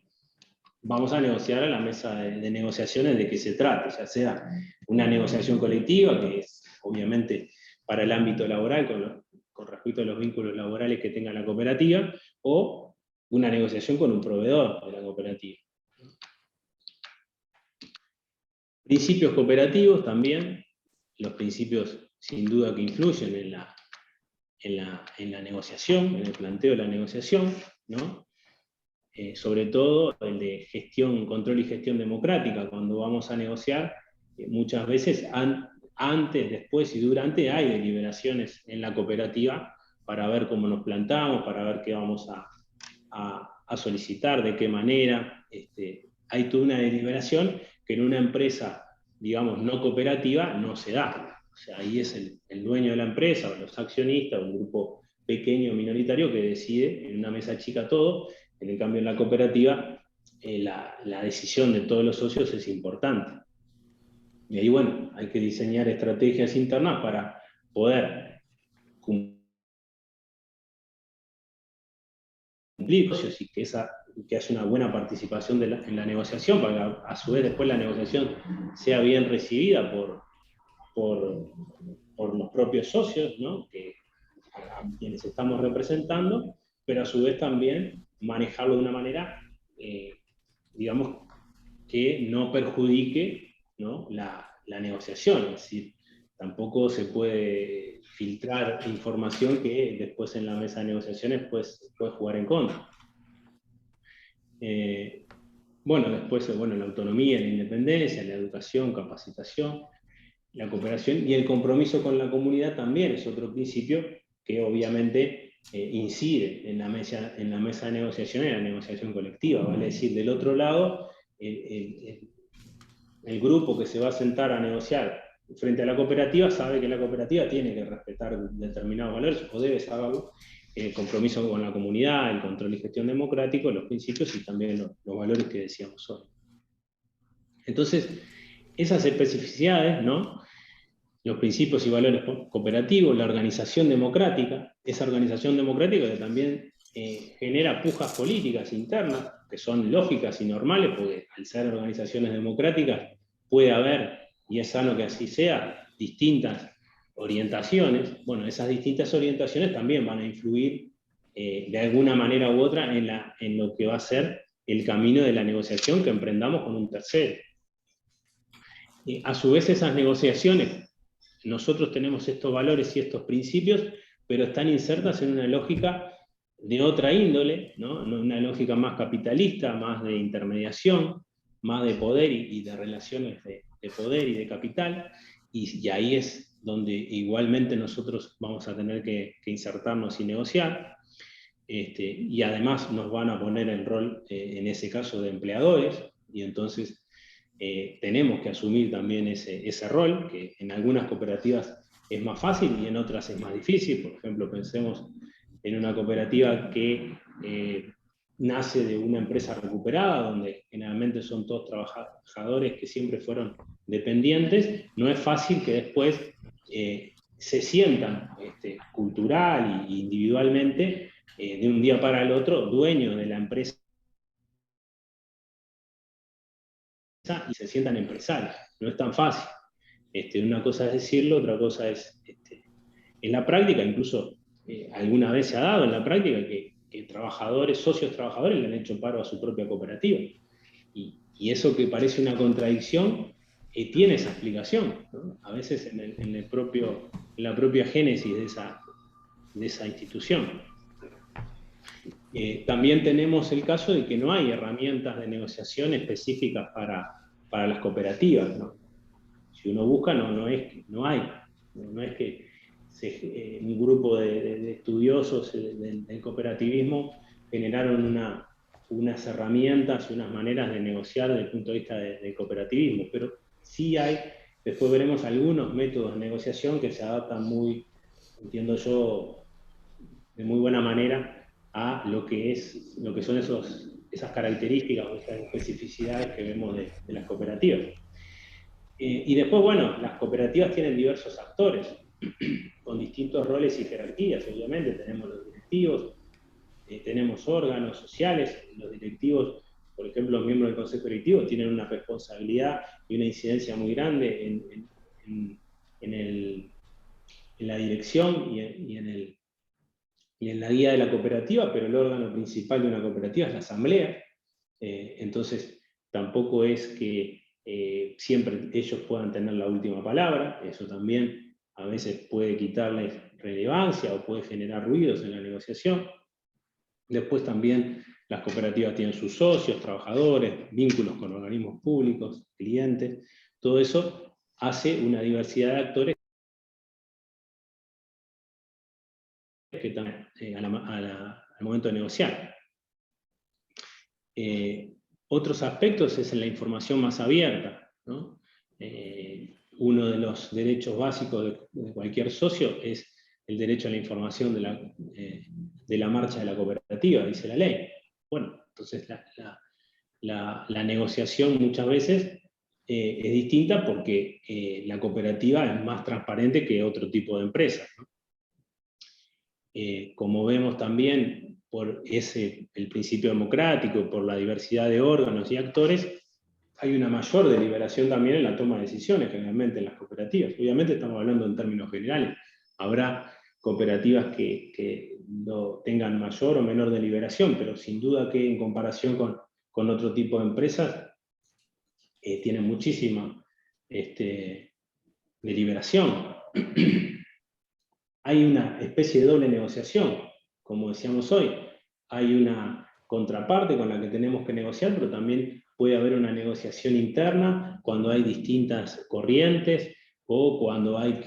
vamos a negociar a la mesa de negociaciones de que se trate, ya sea una negociación colectiva, que es obviamente para el ámbito laboral, con respecto a los vínculos laborales que tenga la cooperativa, o una negociación con un proveedor de la cooperativa. Principios cooperativos también, los principios sin duda que influyen en la negociación, en el planteo de la negociación, ¿no? Sobre todo el de gestión, control y gestión democrática. Cuando vamos a negociar, muchas veces antes, después y durante hay deliberaciones en la cooperativa para ver cómo nos plantamos, para ver qué vamos a solicitar, de qué manera. Hay toda una deliberación que en una empresa, digamos, no cooperativa no se da. O sea, ahí es el dueño de la empresa, o los accionistas, o un grupo pequeño minoritario que decide en una mesa chica todo. En cambio, en la cooperativa, la decisión de todos los socios es importante. Y ahí, bueno, hay que diseñar estrategias internas para poder cumplir y que haya una buena participación en la negociación, para que a su vez después la negociación sea bien recibida por los propios socios, ¿no? A quienes estamos representando, pero a su vez también manejarlo de una manera, digamos, que no perjudique, ¿no? la negociación. Es decir, tampoco se puede filtrar información que después en la mesa de negociaciones puede jugar en contra. Bueno, después, la autonomía, la independencia, la educación, capacitación, la cooperación y el compromiso con la comunidad también es otro principio que obviamente incide en la mesa de negociación y en la negociación colectiva. Vale decir, del otro lado, el grupo que se va a sentar a negociar frente a la cooperativa sabe que la cooperativa tiene que respetar determinados valores, o debe saberlo, el compromiso con la comunidad, el control y gestión democrático, los principios y también los valores que decíamos hoy. Entonces, esas especificidades, ¿no? Los principios y valores cooperativos, la organización democrática, esa organización democrática que también genera pujas políticas internas, que son lógicas y normales, porque al ser organizaciones democráticas puede haber, y es sano que así sea, distintas orientaciones. Bueno, esas distintas orientaciones también van a influir de alguna manera u otra en lo que va a ser el camino de la negociación que emprendamos con un tercero. A su vez, esas negociaciones, nosotros tenemos estos valores y estos principios, pero están insertas en una lógica de otra índole, ¿no? Una lógica más capitalista, más de intermediación, más de poder y de relaciones de poder y de capital, y ahí es donde igualmente nosotros vamos a tener que insertarnos y negociar, y además nos van a poner el rol, en ese caso, de empleadores, y entonces tenemos que asumir también ese rol, que en algunas cooperativas es más fácil y en otras es más difícil. Por ejemplo, pensemos en una cooperativa que nace de una empresa recuperada, donde generalmente son todos trabajadores que siempre fueron dependientes. No es fácil que después se sientan cultural e individualmente, de un día para el otro, dueños de la empresa y se sientan empresarios. No es tan fácil. Una cosa es decirlo, otra cosa es en la práctica. Incluso alguna vez se ha dado en la práctica que trabajadores, socios trabajadores, le han hecho paro a su propia cooperativa. Y eso que parece una contradicción tiene esa explicación, ¿no? A veces en la propia génesis esa institución. También tenemos el caso de que no hay herramientas de negociación específicas para las cooperativas, ¿no? Si uno busca, no hay. No es que un grupo de estudiosos del cooperativismo generaron unas herramientas y unas maneras de negociar desde el punto de vista del cooperativismo, pero sí hay, después veremos algunos métodos de negociación que se adaptan muy, entiendo yo, de muy buena manera a lo que son esas características o esas especificidades que vemos de las cooperativas. Y después, bueno, las cooperativas tienen diversos actores, con distintos roles y jerarquías, obviamente. Tenemos los directivos, tenemos órganos sociales. Los directivos, por ejemplo, los miembros del consejo directivo tienen una responsabilidad y una incidencia muy grande en la dirección y en la guía de la cooperativa, pero el órgano principal de una cooperativa es la asamblea. Entonces, tampoco es que siempre ellos puedan tener la última palabra. Eso también a veces puede quitarles relevancia o puede generar ruidos en la negociación. Después también las cooperativas tienen sus socios, trabajadores, vínculos con organismos públicos, clientes. Todo eso hace una diversidad de actores que están al momento de negociar. Otros aspectos es en la información más abierta, ¿no? Uno de los derechos básicos de cualquier socio es el derecho a la información de la marcha de la cooperativa, dice la ley. Bueno, entonces la negociación muchas veces es distinta porque la cooperativa es más transparente que otro tipo de empresas, ¿no? Como vemos también por el principio democrático, por la diversidad de órganos y actores, hay una mayor deliberación también en la toma de decisiones, generalmente en las cooperativas. Obviamente estamos hablando en términos generales. Habrá cooperativas que no tengan mayor o menor deliberación, pero sin duda que en comparación con otro tipo de empresas, tienen muchísima deliberación. Hay una especie de doble negociación, como decíamos hoy. Hay una contraparte con la que tenemos que negociar, pero también puede haber una negociación interna cuando hay distintas corrientes o cuando hay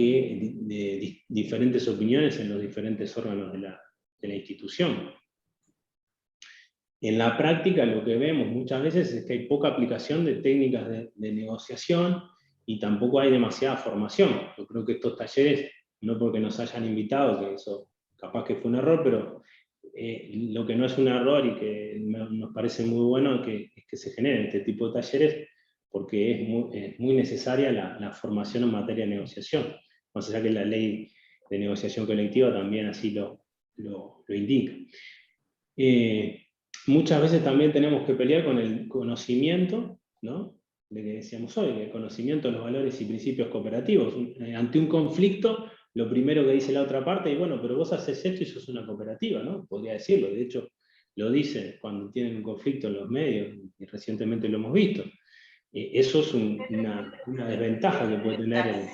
diferentes opiniones en los diferentes órganos de la institución. En la práctica lo que vemos muchas veces es que hay poca aplicación de técnicas de negociación y tampoco hay demasiada formación. Yo creo que estos talleres, no porque nos hayan invitado, que eso capaz que fue un error, pero lo que no es un error y que nos parece muy bueno es que se generen este tipo de talleres, porque es muy necesaria la formación en materia de negociación. Más allá que la ley de negociación colectiva también así lo indica. Muchas veces también tenemos que pelear con el conocimiento, ¿no?, de que decíamos hoy, el conocimiento de los valores y principios cooperativos. Ante un conflicto, lo primero que dice la otra parte es, bueno, pero vos haces esto y sos una cooperativa, ¿no? Podría decirlo, de hecho lo dicen cuando tienen un conflicto en los medios, y recientemente lo hemos visto. Eso es una desventaja que puede tener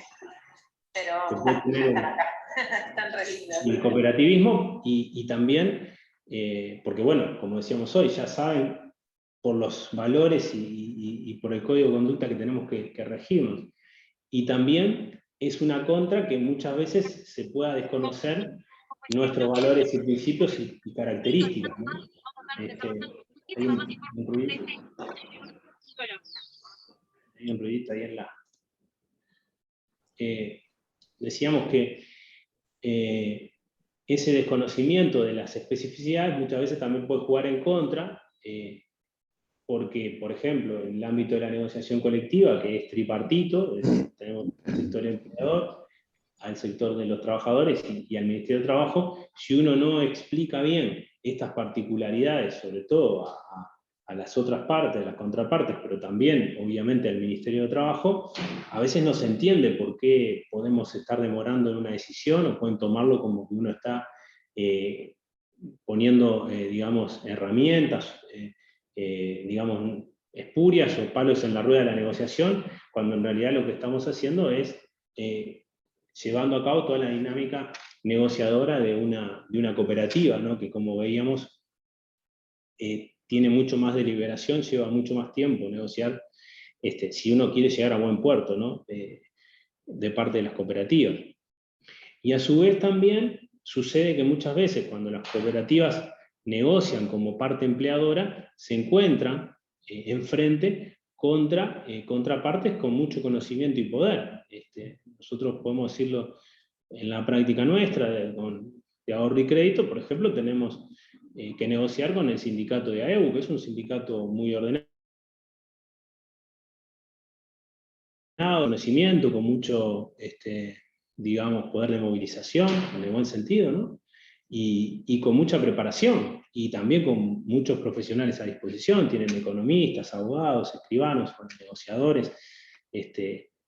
el cooperativismo, y también, porque bueno, como decíamos hoy, ya saben por los valores y por el código de conducta que tenemos que regirnos. Y también es una contra que muchas veces se pueda desconocer nuestros valores y principios y características, ¿no? Hay un ruidito ahí en la... decíamos que ese desconocimiento de las especificidades muchas veces también puede jugar en contra, porque, por ejemplo, en el ámbito de la negociación colectiva, que es tripartito, es decir, tenemos el sector empleador, al sector de los trabajadores y al Ministerio de Trabajo, si uno no explica bien estas particularidades, sobre todo a las otras partes, a las contrapartes, pero también, obviamente, al Ministerio de Trabajo, a veces no se entiende por qué podemos estar demorando en una decisión, o pueden tomarlo como que uno está poniendo, digamos, herramientas, digamos, espurias o palos en la rueda de la negociación, cuando en realidad lo que estamos haciendo es llevando a cabo toda la dinámica negociadora de una cooperativa, ¿no? Que como veíamos, tiene mucho más deliberación, lleva mucho más tiempo negociar, si uno quiere llegar a buen puerto, ¿no? De parte de las cooperativas. Y a su vez también sucede que muchas veces cuando las cooperativas negocian como parte empleadora, se encuentran enfrente contra contrapartes con mucho conocimiento y poder. Nosotros podemos decirlo en la práctica nuestra, de ahorro y crédito, por ejemplo, tenemos que negociar con el sindicato de AEU, que es un sindicato muy ordenado, conocimiento, con mucho, digamos, poder de movilización, en el buen sentido, ¿no? Y con mucha preparación, y también con muchos profesionales a disposición, tienen economistas, abogados, escribanos, negociadores,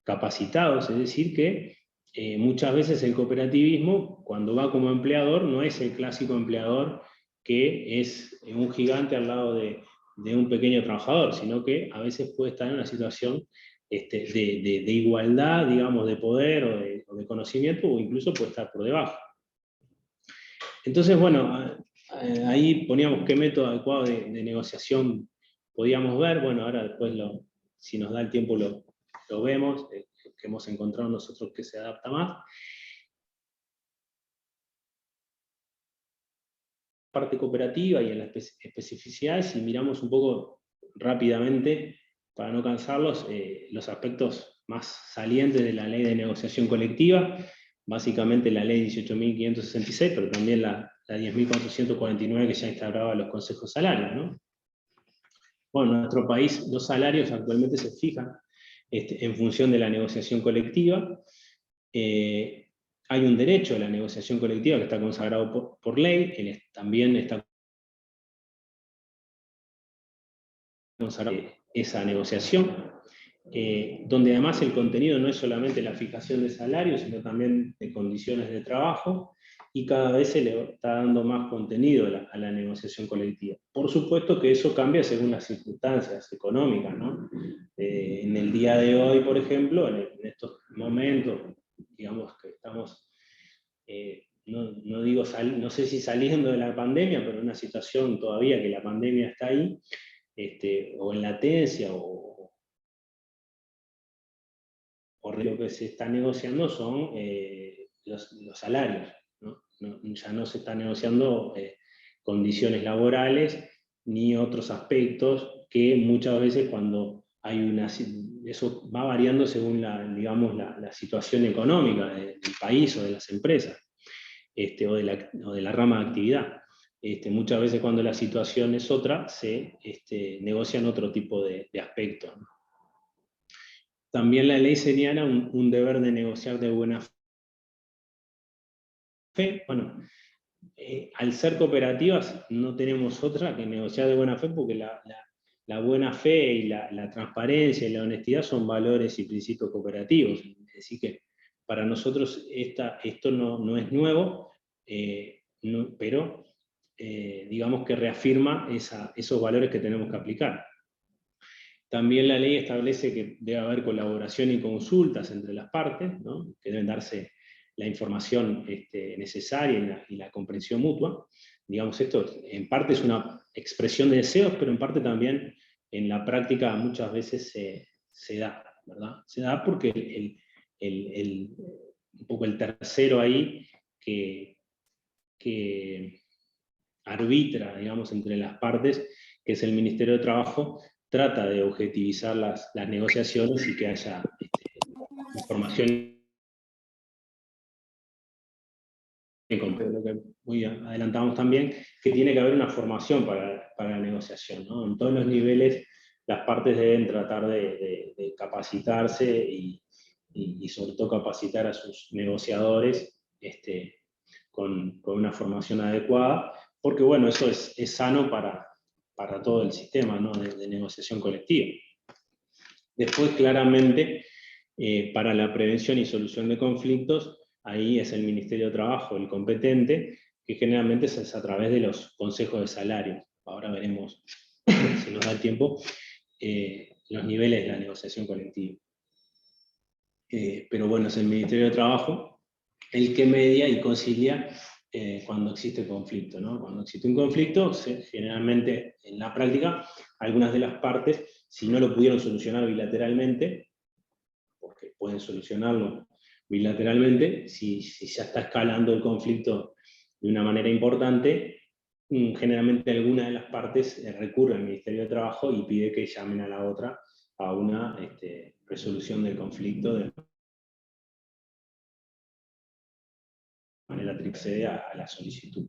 capacitados, es decir que muchas veces el cooperativismo, cuando va como empleador, no es el clásico empleador que es un gigante al lado de un pequeño trabajador, sino que a veces puede estar en una situación de igualdad, digamos, de poder o de conocimiento, o incluso puede estar por debajo. Entonces, bueno, ahí poníamos qué método adecuado de negociación podíamos ver. Bueno, ahora después, si nos da el tiempo, lo vemos, que hemos encontrado nosotros que se adapta más. Parte cooperativa y en las especificidades, si miramos un poco rápidamente, para no cansarlos, los aspectos más salientes de la ley de negociación colectiva, básicamente la ley 18.566, pero también la 10.449 que ya instauraba los consejos salarios, ¿no? Bueno, en nuestro país los salarios actualmente se fijan en función de la negociación colectiva. Hay un derecho a la negociación colectiva que está consagrado por ley, también está consagrado esa negociación, donde además el contenido no es solamente la fijación de salarios, sino también de condiciones de trabajo, y cada vez se le está dando más contenido a la negociación colectiva. Por supuesto que eso cambia según las circunstancias económicas, ¿no? En el día de hoy, por ejemplo, en estos momentos, digamos que estamos, no sé si saliendo de la pandemia, pero en una situación todavía que la pandemia está ahí, o en latencia, o lo que se está negociando son los salarios, ¿no? Ya no se está negociando condiciones laborales, ni otros aspectos que muchas veces cuando hay eso va variando según la situación económica del país o de las empresas, o de la rama de actividad. Muchas veces cuando la situación es otra, se negocian otro tipo de aspectos, ¿no? También la ley señala un deber de negociar de buena fe. Bueno, al ser cooperativas no tenemos otra que negociar de buena fe, porque la buena fe y la transparencia y la honestidad son valores y principios cooperativos. Es decir que para nosotros esto no es nuevo, pero digamos que reafirma esos valores que tenemos que aplicar. También la ley establece que debe haber colaboración y consultas entre las partes, ¿no? Que deben darse la información necesaria y la comprensión mutua. Digamos, esto en parte es una expresión de deseos, pero en parte también en la práctica muchas veces se da, ¿verdad? Se da porque un poco el tercero ahí que arbitra, digamos, entre las partes, que es el Ministerio de Trabajo, trata de objetivizar las negociaciones y que haya información. Lo que muy adelantamos también, que tiene que haber una formación para la negociación, ¿no? En todos los niveles las partes deben tratar de capacitarse y sobre todo capacitar a sus negociadores con una formación adecuada, porque bueno, eso es sano para todo el sistema, ¿no? de negociación colectiva. Después, claramente, para la prevención y solución de conflictos, ahí es el Ministerio de Trabajo el competente, que generalmente es a través de los consejos de salario. Ahora veremos, si nos da el tiempo, los niveles de la negociación colectiva. Pero bueno, es el Ministerio de Trabajo el que media y concilia cuando existe conflicto, ¿no? Cuando existe un conflicto, generalmente en la práctica, algunas de las partes, si no lo pudieron solucionar bilateralmente, porque pueden solucionarlo bilateralmente, si ya está escalando el conflicto de una manera importante, generalmente alguna de las partes recurre al Ministerio de Trabajo y pide que llamen a la otra a una resolución del conflicto de manera triple a la solicitud.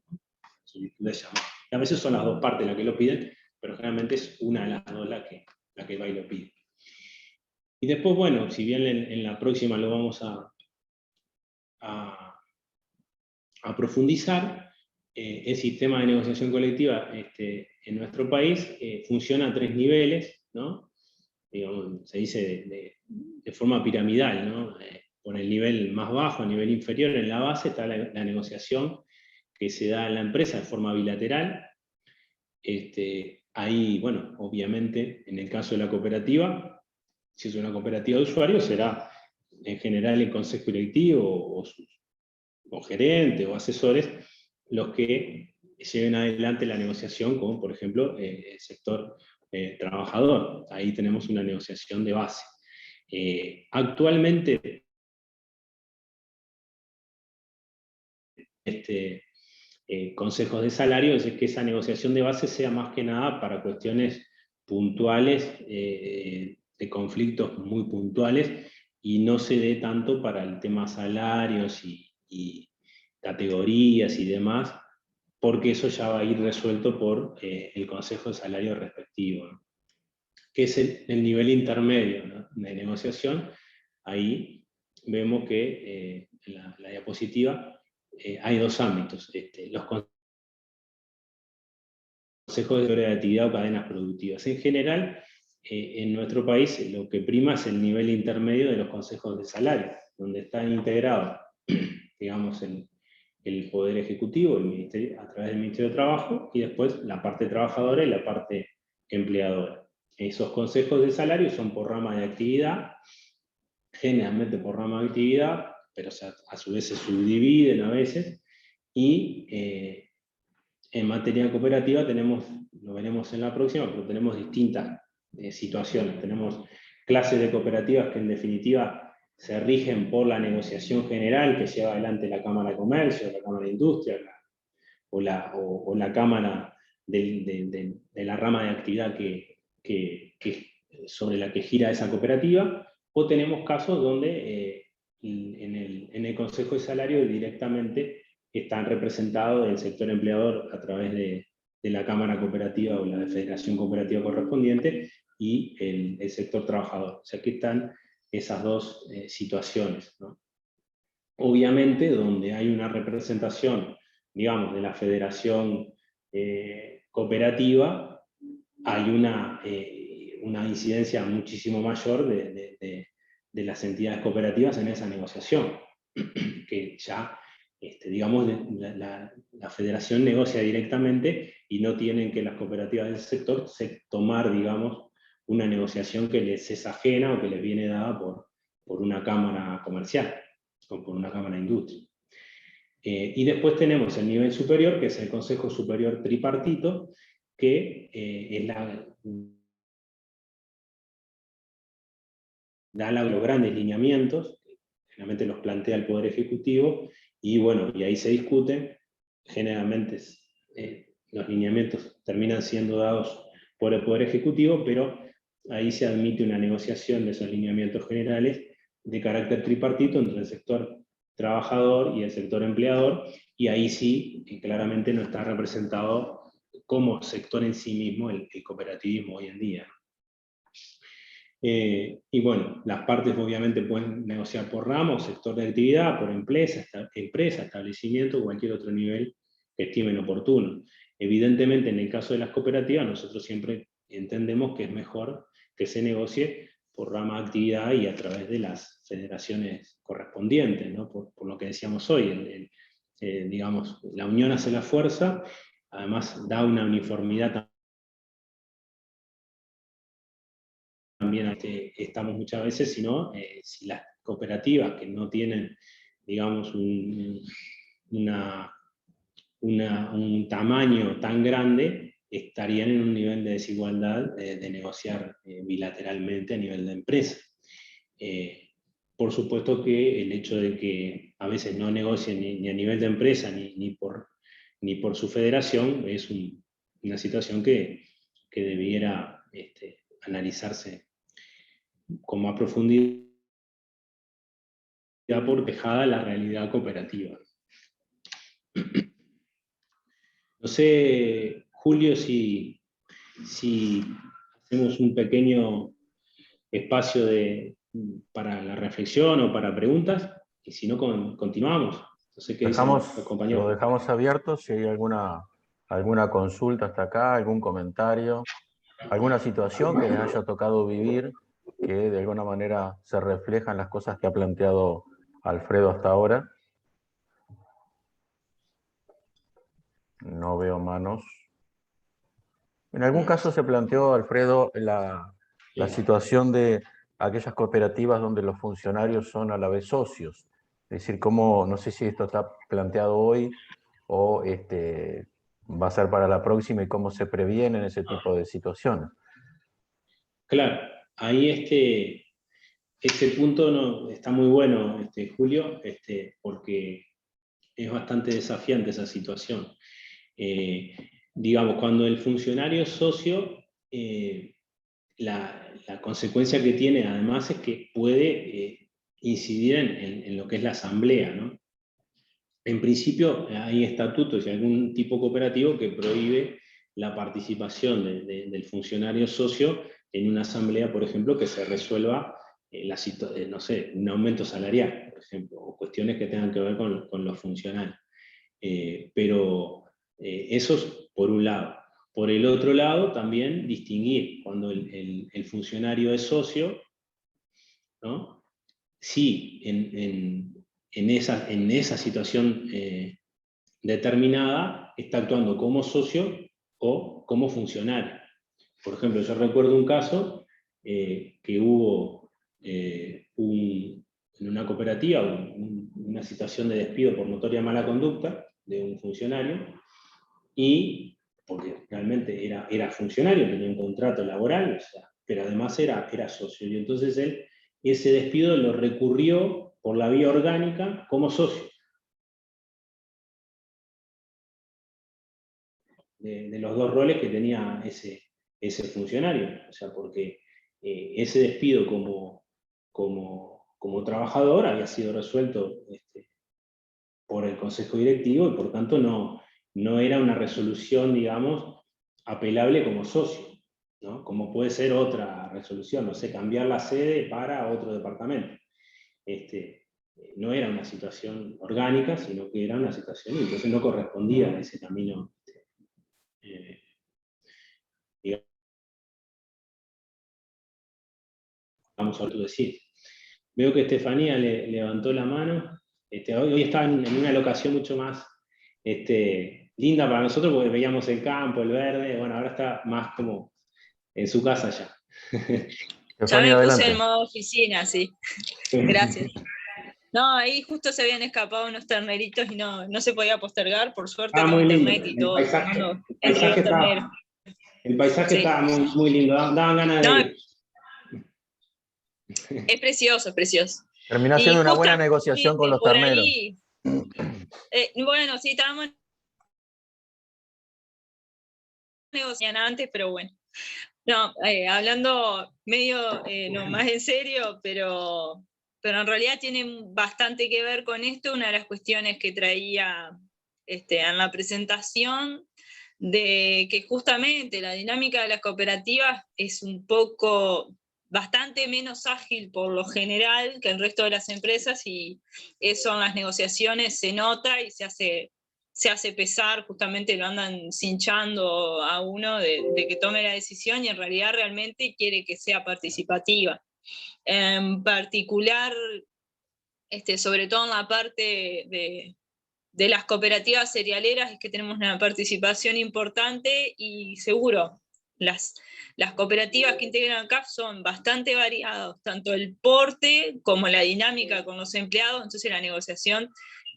Solicitud de llamada. Y a veces son las dos partes las que lo piden, pero generalmente es una de las dos la que va y lo pide. Y después, bueno, si bien en la próxima lo vamos a profundizar, el sistema de negociación colectiva en nuestro país funciona a 3 niveles, ¿no? Digamos, se dice de forma piramidal, ¿no? Por el nivel más bajo, a nivel inferior, en la base está la negociación que se da en la empresa de forma bilateral. Ahí, bueno, obviamente, en el caso de la cooperativa, si es una cooperativa de usuarios, será en general el consejo directivo o gerente o asesores los que lleven adelante la negociación con, por ejemplo, el sector trabajador. Ahí tenemos una negociación de base. Actualmente, consejos de salario es que esa negociación de base sea más que nada para cuestiones puntuales, de conflictos muy puntuales, y no se dé tanto para el tema salarios y categorías y demás, porque eso ya va a ir resuelto por el consejo de salario respectivo, ¿no? Que es el nivel intermedio, ¿no?, de negociación. Ahí vemos que en la diapositiva hay 2 ámbitos, los consejos de actividad o cadenas productivas. En general, en nuestro país lo que prima es el nivel intermedio de los consejos de salario, donde están integrados, digamos, el Poder Ejecutivo, el ministerio, a través del Ministerio de Trabajo, y después la parte trabajadora y la parte empleadora. Esos consejos de salario son por rama de actividad, generalmente por rama de actividad, pero a su vez se subdividen a veces, y en materia cooperativa tenemos, lo veremos en la próxima, pero tenemos distintas situaciones. Tenemos clases de cooperativas que en definitiva se rigen por la negociación general que lleva adelante la Cámara de Comercio, la Cámara de Industria, o la Cámara de la rama de actividad sobre la que gira esa cooperativa, o tenemos casos donde en el Consejo de Salario directamente están representados el sector empleador a través de la Cámara Cooperativa o la Federación Cooperativa correspondiente, y el sector trabajador. O sea que están esas 2 situaciones, ¿no? Obviamente, donde hay una representación, digamos, de la federación cooperativa, hay una incidencia muchísimo mayor de las entidades cooperativas en esa negociación, que ya, digamos, la federación negocia directamente y no tienen que las cooperativas del sector tomar, digamos, una negociación que les es ajena o que les viene dada por una cámara comercial o por una cámara de industria. Y después tenemos el nivel superior, que es el Consejo Superior Tripartito, que da los grandes lineamientos, generalmente los plantea el Poder Ejecutivo, y bueno, y ahí se discuten. Generalmente los lineamientos terminan siendo dados por el Poder Ejecutivo, pero ahí se admite una negociación de esos lineamientos generales de carácter tripartito entre el sector trabajador y el sector empleador, y ahí sí, claramente no está representado como sector en sí mismo el cooperativismo hoy en día. Y bueno, las partes obviamente pueden negociar por ramo, sector de actividad, por empresa, establecimiento o cualquier otro nivel que estimen oportuno. Evidentemente, en el caso de las cooperativas, nosotros siempre entendemos que es mejor que se negocie por rama de actividad y a través de las federaciones correspondientes, ¿no? Por lo que decíamos hoy, digamos, la unión hace la fuerza, además da una uniformidad. También estamos muchas veces, si las cooperativas que no tienen digamos, un tamaño tan grande, estarían en un nivel de desigualdad de negociar bilateralmente a nivel de empresa. Por supuesto que el hecho de que a veces no negocien ni a nivel de empresa ni por su federación es una situación que debiera analizarse con más profundidad por dejada la realidad cooperativa. No sé, Julio, si hacemos un pequeño espacio para la reflexión o para preguntas, y si no, continuamos. No sé qué dicen los compañeros. Lo dejamos abierto si hay alguna consulta hasta acá, algún comentario, alguna situación que les haya tocado vivir que de alguna manera se refleja en las cosas que ha planteado Alfredo hasta ahora. No veo manos. En algún caso se planteó, Alfredo, la situación de aquellas cooperativas donde los funcionarios son a la vez socios. Es decir, cómo, no sé si esto está planteado hoy o va a ser para la próxima y cómo se previenen ese tipo de situaciones. Claro, ahí este punto está muy bueno, Julio, porque es bastante desafiante esa situación. Digamos, cuando el funcionario es socio, la consecuencia que tiene además es que puede incidir en lo que es la asamblea, ¿no? En principio hay estatutos y algún tipo cooperativo que prohíbe la participación del funcionario socio en una asamblea, por ejemplo, que se resuelva no sé, un aumento salarial, por ejemplo, o cuestiones que tengan que ver con los funcionarios. Pero eso es por un lado. Por el otro lado, también distinguir cuando el funcionario es socio, ¿no? Si en esa situación determinada está actuando como socio o como funcionario. Por ejemplo, yo recuerdo un caso que hubo en una cooperativa una situación de despido por notoria mala conducta de un funcionario, y porque realmente era funcionario, tenía un contrato laboral, o sea, pero además era socio, y entonces él ese despido lo recurrió por la vía orgánica como socio. De los dos roles que tenía ese funcionario, o sea, porque ese despido como trabajador había sido resuelto por el consejo directivo y por tanto no era una resolución, digamos, apelable como socio, ¿no? Como puede ser otra resolución, no sé, cambiar la sede para otro departamento. No era una situación orgánica, sino que era una situación, y entonces no correspondía a ese camino, vamos a decir. Veo que Estefanía levantó la mano. Hoy está en una locación mucho más linda para nosotros, porque veíamos el campo, el verde. Bueno, ahora está más como en su casa ya. Ya me puse en modo oficina, sí. Gracias. No, ahí justo se habían escapado unos terneritos y no se podía postergar, por suerte con internet y todo. El paisaje estaba muy lindo, daban ganas de ir. Es precioso, es precioso. Terminó siendo una buena negociación con los terneros. Bueno, sí, estábamos negociando antes, pero bueno. No, hablando medio no más en serio, pero en realidad tiene bastante que ver con esto. Una de las cuestiones que traía en la presentación, de que justamente la dinámica de las cooperativas es un poco bastante menos ágil por lo general que el resto de las empresas, y eso en las negociaciones se nota y se hace pesar, justamente lo andan cinchando a uno de que tome la decisión, y en realidad realmente quiere que sea participativa. En particular, sobre todo en la parte de las cooperativas cerealeras, es que tenemos una participación importante, y seguro, las cooperativas que integran CAF son bastante variadas, tanto el porte como la dinámica con los empleados, entonces la negociación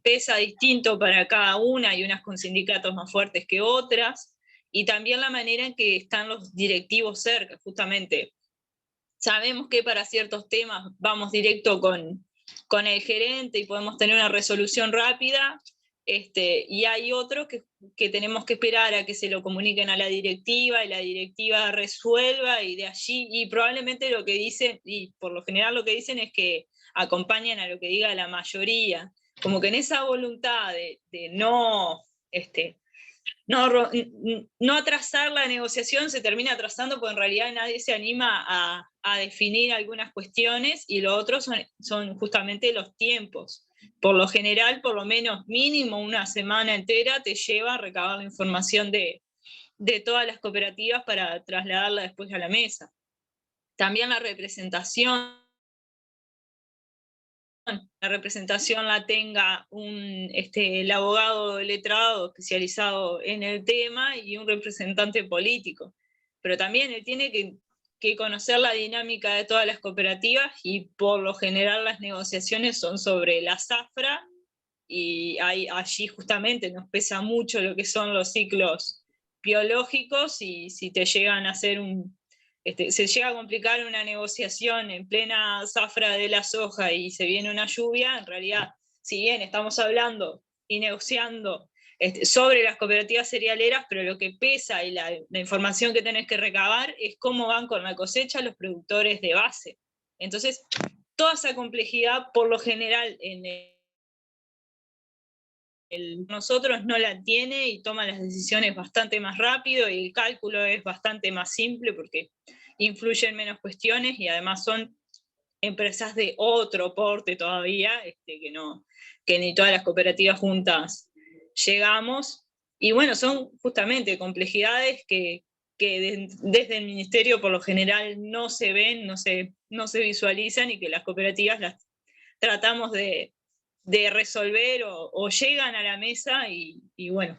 pesa distinto para cada una, y unas con sindicatos más fuertes que otras, y también la manera en que están los directivos cerca, justamente. Sabemos que para ciertos temas vamos directo con el gerente y podemos tener una resolución rápida, y hay otros que tenemos que esperar a que se lo comuniquen a la directiva, y la directiva resuelva, y de allí, y probablemente lo que dicen, y por lo general lo que dicen es que acompañan a lo que diga la mayoría, como que en esa voluntad de no atrasar la negociación se termina atrasando, porque en realidad nadie se anima a definir algunas cuestiones, y lo otro son justamente los tiempos. Por lo general, por lo menos mínimo una semana entera te lleva a recabar la información de todas las cooperativas para trasladarla después a la mesa. También la representación la tenga el abogado letrado especializado en el tema y un representante político. Pero también él tiene que conocer la dinámica de todas las cooperativas, y por lo general las negociaciones son sobre la zafra, y allí justamente nos pesa mucho lo que son los ciclos biológicos, y si te llegan a hacer se llega a complicar una negociación en plena zafra de la soja y se viene una lluvia, en realidad, si bien estamos hablando y negociando sobre las cooperativas cerealeras, pero lo que pesa y la información que tenés que recabar es cómo van con la cosecha los productores de base. Entonces, toda esa complejidad, por lo general, nosotros no la tiene, y toma las decisiones bastante más rápido, y el cálculo es bastante más simple porque influyen menos cuestiones, y además son empresas de otro porte todavía, que ni todas las cooperativas juntas llegamos. Y bueno, son justamente complejidades que desde el ministerio por lo general no se ven, no se visualizan, y que las cooperativas las tratamos de resolver o llegan a la mesa, y bueno.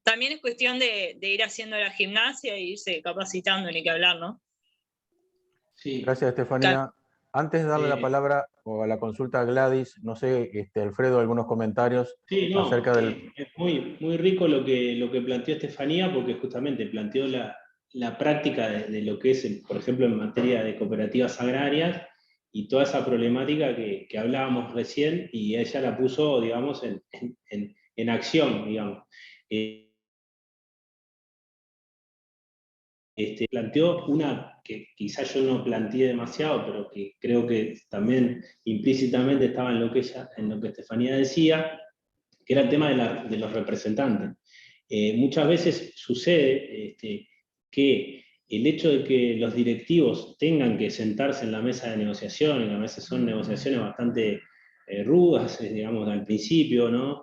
También es cuestión de ir haciendo la gimnasia e irse capacitando, ni que hablar, ¿no? Sí. Gracias, Estefanía. Antes de darle la palabra o a la consulta a Gladys, no sé, Alfredo, algunos comentarios acerca del... Es muy, muy rico lo que planteó Estefanía, porque justamente planteó la práctica de lo que es, por ejemplo, en materia de cooperativas agrarias, y toda esa problemática que hablábamos recién, y ella la puso, digamos, en acción, digamos. Planteó una que quizás yo no planteé demasiado, pero que creo que también implícitamente estaba en lo que Estefanía decía, que era el tema de los representantes. Muchas veces sucede que el hecho de que los directivos tengan que sentarse en la mesa de negociación, y a veces son negociaciones bastante rudas, digamos, al principio, ¿no?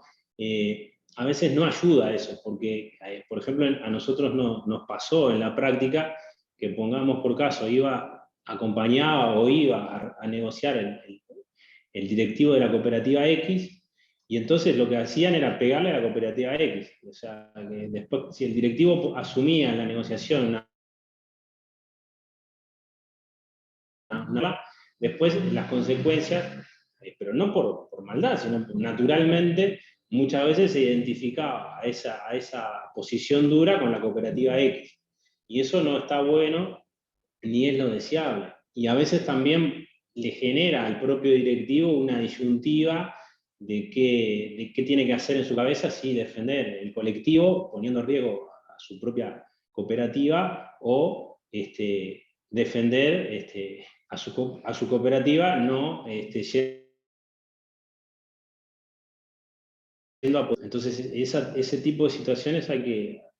A veces no ayuda a eso, porque, por ejemplo, a nosotros nos pasó en la práctica que, pongamos por caso, acompañaba o iba a negociar el directivo de la cooperativa X, y entonces lo que hacían era pegarle a la cooperativa X. O sea, que después, si el directivo asumía en la negociación después las consecuencias, pero no por maldad, sino naturalmente, muchas veces se identificaba a esa posición dura con la cooperativa X. Y eso no está bueno, ni es lo deseable. Y a veces también le genera al propio directivo una disyuntiva de qué tiene que hacer en su cabeza, si defender el colectivo poniendo en riesgo a su propia cooperativa, o defender a su cooperativa, no entonces ese tipo de situaciones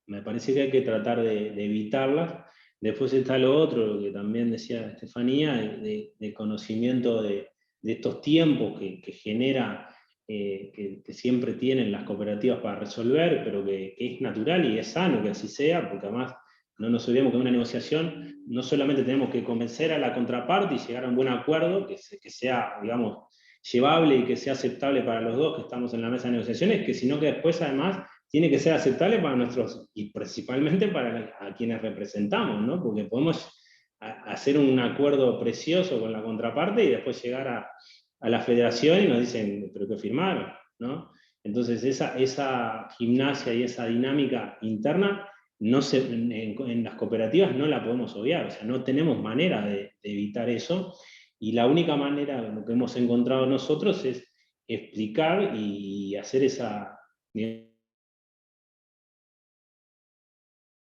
me parece que hay que tratar de evitarlas. Después está lo otro, lo que también decía Estefanía, de conocimiento de estos tiempos que genera, que siempre tienen las cooperativas para resolver, pero que es natural y es sano que así sea, porque además no nos olvidemos que en una negociación no solamente tenemos que convencer a la contraparte y llegar a un buen acuerdo, que sea, digamos, llevable y que sea aceptable para los dos que estamos en la mesa de negociaciones, sino que después además tiene que ser aceptable para nuestros, y principalmente para a quienes representamos, ¿no? Porque podemos hacer un acuerdo precioso con la contraparte y después llegar a la federación y nos dicen, pero ¿qué firmaron? ¿No? Entonces esa gimnasia y esa dinámica interna en las cooperativas no la podemos obviar, o sea, no tenemos manera de evitar eso, y la única manera, lo que hemos encontrado nosotros, es explicar y hacer esa,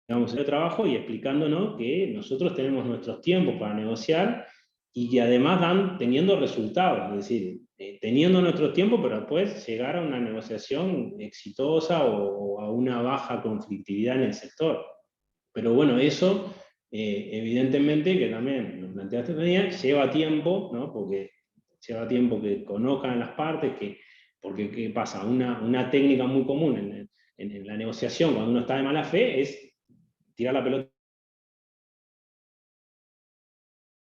digamos, el trabajo y explicándonos que nosotros tenemos nuestros tiempos para negociar y que además teniendo resultados, es decir, teniendo nuestros tiempos, pero después llegar a una negociación exitosa o a una baja conflictividad en el sector. Pero bueno, eso evidentemente, que también lo planteaste también, lleva tiempo, ¿no? Porque lleva tiempo que conozcan las partes, porque ¿qué pasa? Una técnica muy común en la negociación cuando uno está de mala fe es tirar la pelota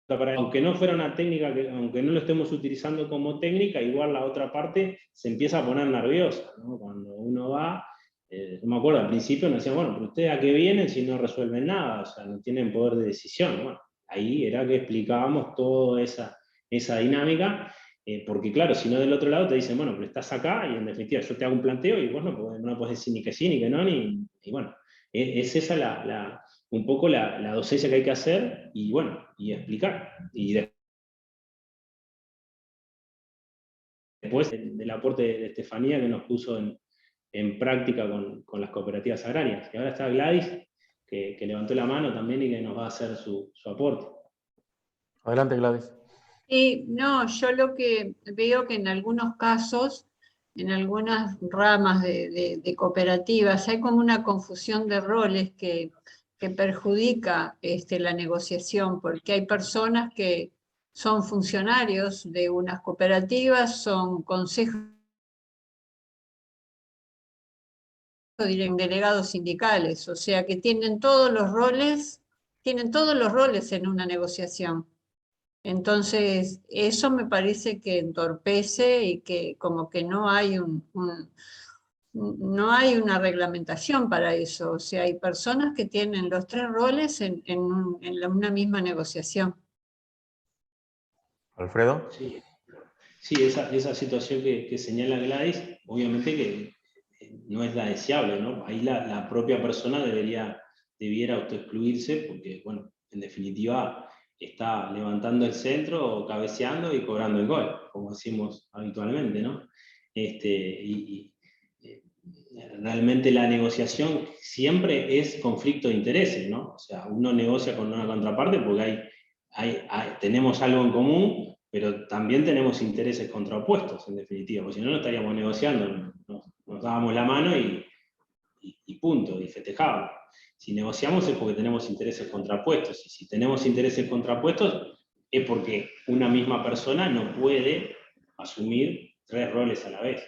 para él. Aunque no fuera una técnica, aunque no lo estemos utilizando como técnica, igual la otra parte se empieza a poner nerviosa, ¿no? Cuando uno va, yo me acuerdo al principio nos decían, bueno, pero ustedes a qué vienen si no resuelven nada, o sea, no tienen poder de decisión. Bueno, ahí era que explicábamos toda esa dinámica, porque claro, si no del otro lado te dicen, bueno, pero estás acá y en definitiva yo te hago un planteo y vos no podés decir ni que sí, ni que no, y bueno, es esa un poco la docencia que hay que hacer y bueno, y explicar. Y después del aporte de Estefanía que nos puso en práctica con las cooperativas agrarias. Y ahora está Gladys, que levantó la mano también y que nos va a hacer su aporte. Adelante, Gladys. No, yo lo que veo que en algunos casos, en algunas ramas de cooperativas, hay como una confusión de roles que perjudica la negociación, porque hay personas que son funcionarios de unas cooperativas, son consejos delegados sindicales, o sea que tienen todos los roles en una negociación. Entonces, eso me parece que entorpece y que como que no hay no hay una reglamentación para eso. O sea, hay personas que tienen los 3 roles en una misma negociación. Alfredo. Sí, esa situación que señala Gladys, obviamente que no es la deseable, ¿no? Ahí la propia persona debiera autoexcluirse porque, bueno, en definitiva está levantando el centro, o cabeceando y cobrando el gol, como decimos habitualmente, ¿no? Realmente la negociación siempre es conflicto de intereses, ¿no? O sea, uno negocia con una contraparte porque tenemos algo en común, pero también tenemos intereses contrapuestos, en definitiva, porque si no, no estaríamos negociando, nos dábamos la mano y punto, y festejábamos. Si negociamos es porque tenemos intereses contrapuestos, y si tenemos intereses contrapuestos es porque una misma persona no puede asumir 3 roles a la vez.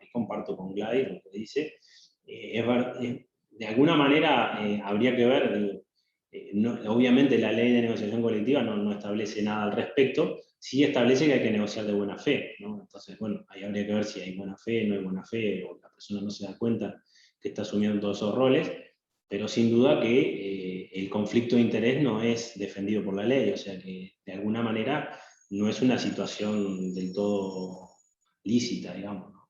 Ahí comparto con Gladys lo que dice. De alguna manera habría que ver, obviamente la ley de negociación colectiva no establece nada al respecto, sí establece que hay que negociar de buena fe, ¿no? Entonces, bueno, ahí habría que ver si hay buena fe, no hay buena fe, o la persona no se da cuenta que está asumiendo todos esos roles, pero sin duda que el conflicto de interés no es defendido por la ley, o sea que de alguna manera no es una situación del todo lícita, digamos, ¿no?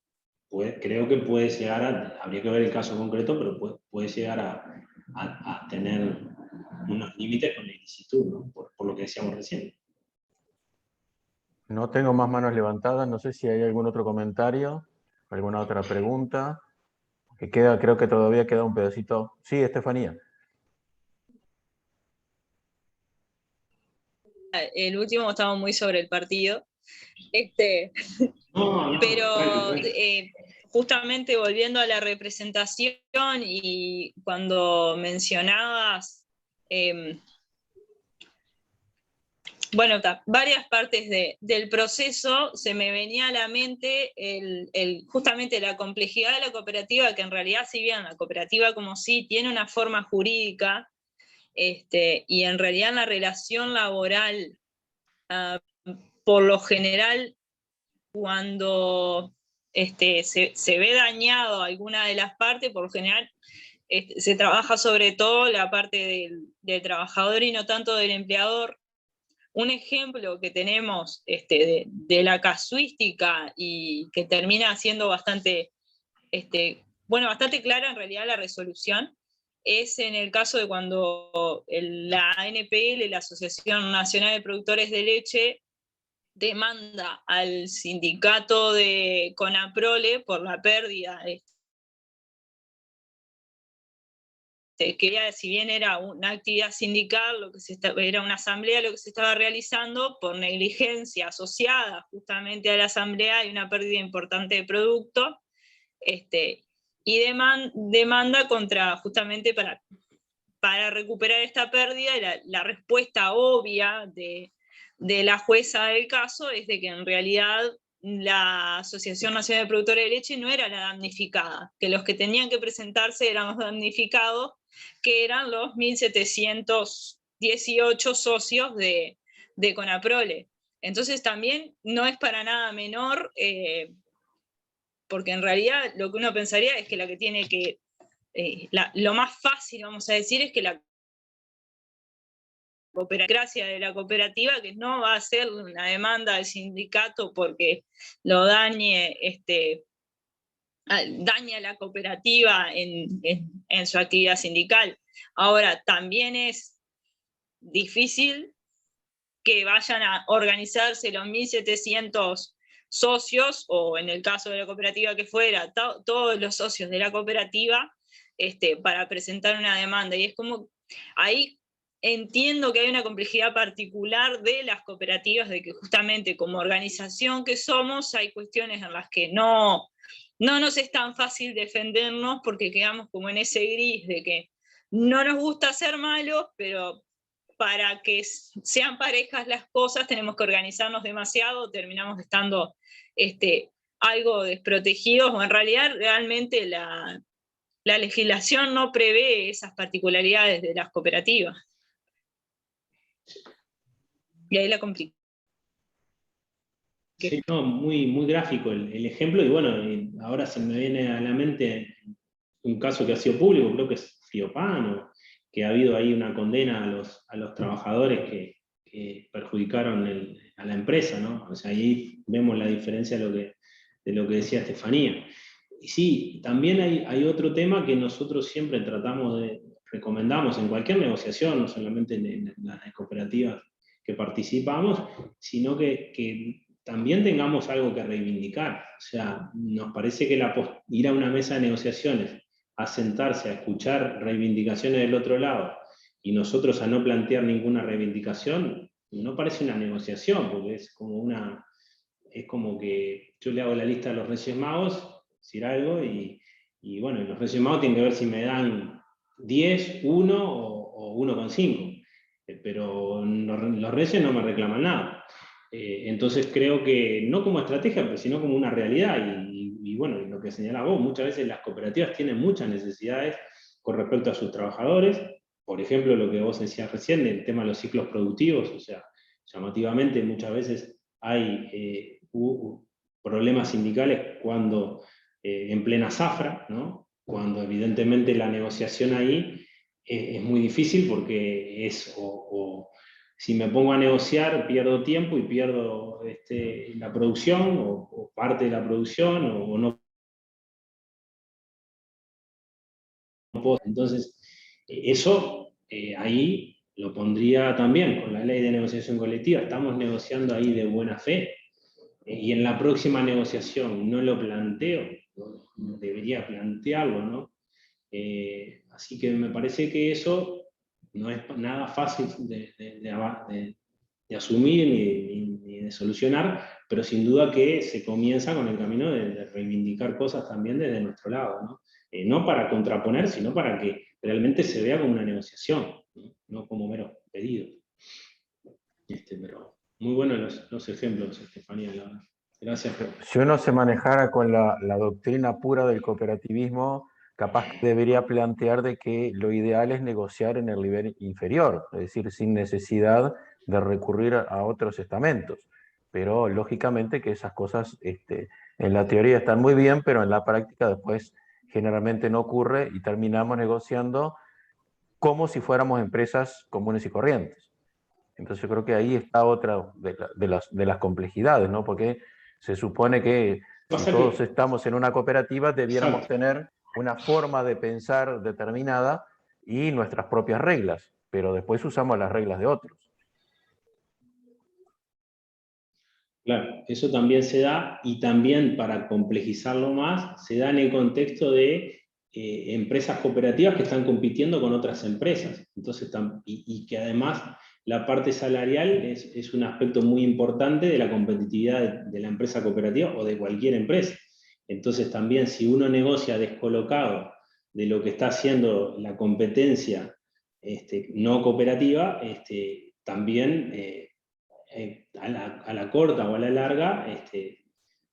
Creo que puede llegar habría que ver el caso concreto, pero puede llegar a tener unos límites con la ilicitud, ¿no? Por lo que decíamos recién. No tengo más manos levantadas, no sé si hay algún otro comentario, alguna otra pregunta. Creo que todavía queda un pedacito. Sí, Estefanía. El último estaba muy sobre el partido. Pero justamente volviendo a la representación y cuando mencionabas varias partes del proceso, se me venía a la mente justamente la complejidad de la cooperativa, que en realidad, si bien la cooperativa como sí tiene una forma jurídica, y en realidad en la relación laboral, por lo general, cuando se ve dañado alguna de las partes, por lo general se trabaja sobre todo la parte del trabajador y no tanto del empleador. Un ejemplo que tenemos de la casuística y que termina siendo bastante clara en realidad la resolución, es en el caso de cuando la ANPL, la Asociación Nacional de Productores de Leche, demanda al sindicato de Conaprole por la pérdida que si bien era una actividad sindical, era una asamblea lo que se estaba realizando, por negligencia asociada justamente a la asamblea hay una pérdida importante de producto, y demanda justamente para recuperar esta pérdida, y la respuesta obvia de la jueza del caso es de que en realidad la Asociación Nacional de Productores de Leche no era la damnificada, que los que tenían que presentarse eran los damnificados, que eran los 1.718 socios de Conaprole. Entonces también no es para nada menor, porque en realidad lo que uno pensaría es que la que tiene que, lo más fácil, vamos a decir, es que la gracia de la cooperativa, que no va a hacer una demanda al sindicato porque lo dañe a la cooperativa en su actividad sindical. Ahora, también es difícil que vayan a organizarse los 1.700 socios, o en el caso de la cooperativa que fuera, todos los socios de la cooperativa, para presentar una demanda. Y es como, ahí entiendo que hay una complejidad particular de las cooperativas, de que justamente como organización que somos, hay cuestiones en las que no nos es tan fácil defendernos, porque quedamos como en ese gris de que no nos gusta ser malos, pero para que sean parejas las cosas tenemos que organizarnos demasiado, terminamos estando algo desprotegidos, o en realidad realmente la legislación no prevé esas particularidades de las cooperativas. Y ahí la complica. Sí, no, muy gráfico el ejemplo, y bueno, ahora se me viene a la mente un caso que ha sido público, creo que es Friopan, que ha habido ahí una condena a los trabajadores que perjudicaron a la empresa, ¿no? O sea, ahí vemos la diferencia de lo que decía Estefanía. Y sí, también hay otro tema que nosotros siempre recomendamos en cualquier negociación, no solamente en las cooperativas que participamos, sino que también tengamos algo que reivindicar. O sea, nos parece que ir a una mesa de negociaciones, a sentarse, a escuchar reivindicaciones del otro lado, y nosotros a no plantear ninguna reivindicación, no parece una negociación, porque es como que yo le hago la lista a los Reyes Magos, decir algo, y bueno, los Reyes Magos tienen que ver si me dan 10, 1 o 1,5. Pero los Reyes no me reclaman nada. Entonces creo que, no como estrategia, sino como una realidad, y bueno, lo que señalaba vos, muchas veces las cooperativas tienen muchas necesidades con respecto a sus trabajadores. Por ejemplo, lo que vos decías recién, el tema de los ciclos productivos, o sea, llamativamente muchas veces hay problemas sindicales cuando en plena zafra, ¿no? Cuando evidentemente la negociación ahí es muy difícil, porque si me pongo a negociar pierdo tiempo y pierdo la producción o parte de la producción, o no puedo. Entonces, eso ahí lo pondría también con la ley de negociación colectiva. Estamos negociando ahí de buena fe, y en la próxima negociación no lo planteo, debería plantearlo, ¿no? Así que me parece que eso no es nada fácil de asumir ni de solucionar, pero sin duda que se comienza con el camino de reivindicar cosas también desde nuestro lado, ¿no? No para contraponer, sino para que realmente se vea como una negociación, no como meros pedidos. Pero muy buenos los ejemplos, Estefanía, la verdad. Gracias. Si uno se manejara con la doctrina pura del cooperativismo, capaz que debería plantear de que lo ideal es negociar en el nivel inferior, es decir, sin necesidad de recurrir a otros estamentos. Pero lógicamente que esas cosas En la teoría están muy bien, pero en la práctica después generalmente no ocurre y terminamos negociando como si fuéramos empresas comunes y corrientes. Entonces yo creo que ahí está otra de las complejidades, ¿no? Porque se supone que si todos estamos en una cooperativa debiéramos tener una forma de pensar determinada y nuestras propias reglas, pero después usamos las reglas de otros. Claro, eso también se da, y también para complejizarlo más, se da en el contexto de empresas cooperativas que están compitiendo con otras empresas. Entonces, y que además la parte salarial es un aspecto muy importante de la competitividad de la empresa cooperativa o de cualquier empresa. Entonces también, si uno negocia descolocado de lo que está haciendo la competencia no cooperativa, también a la corta o a la larga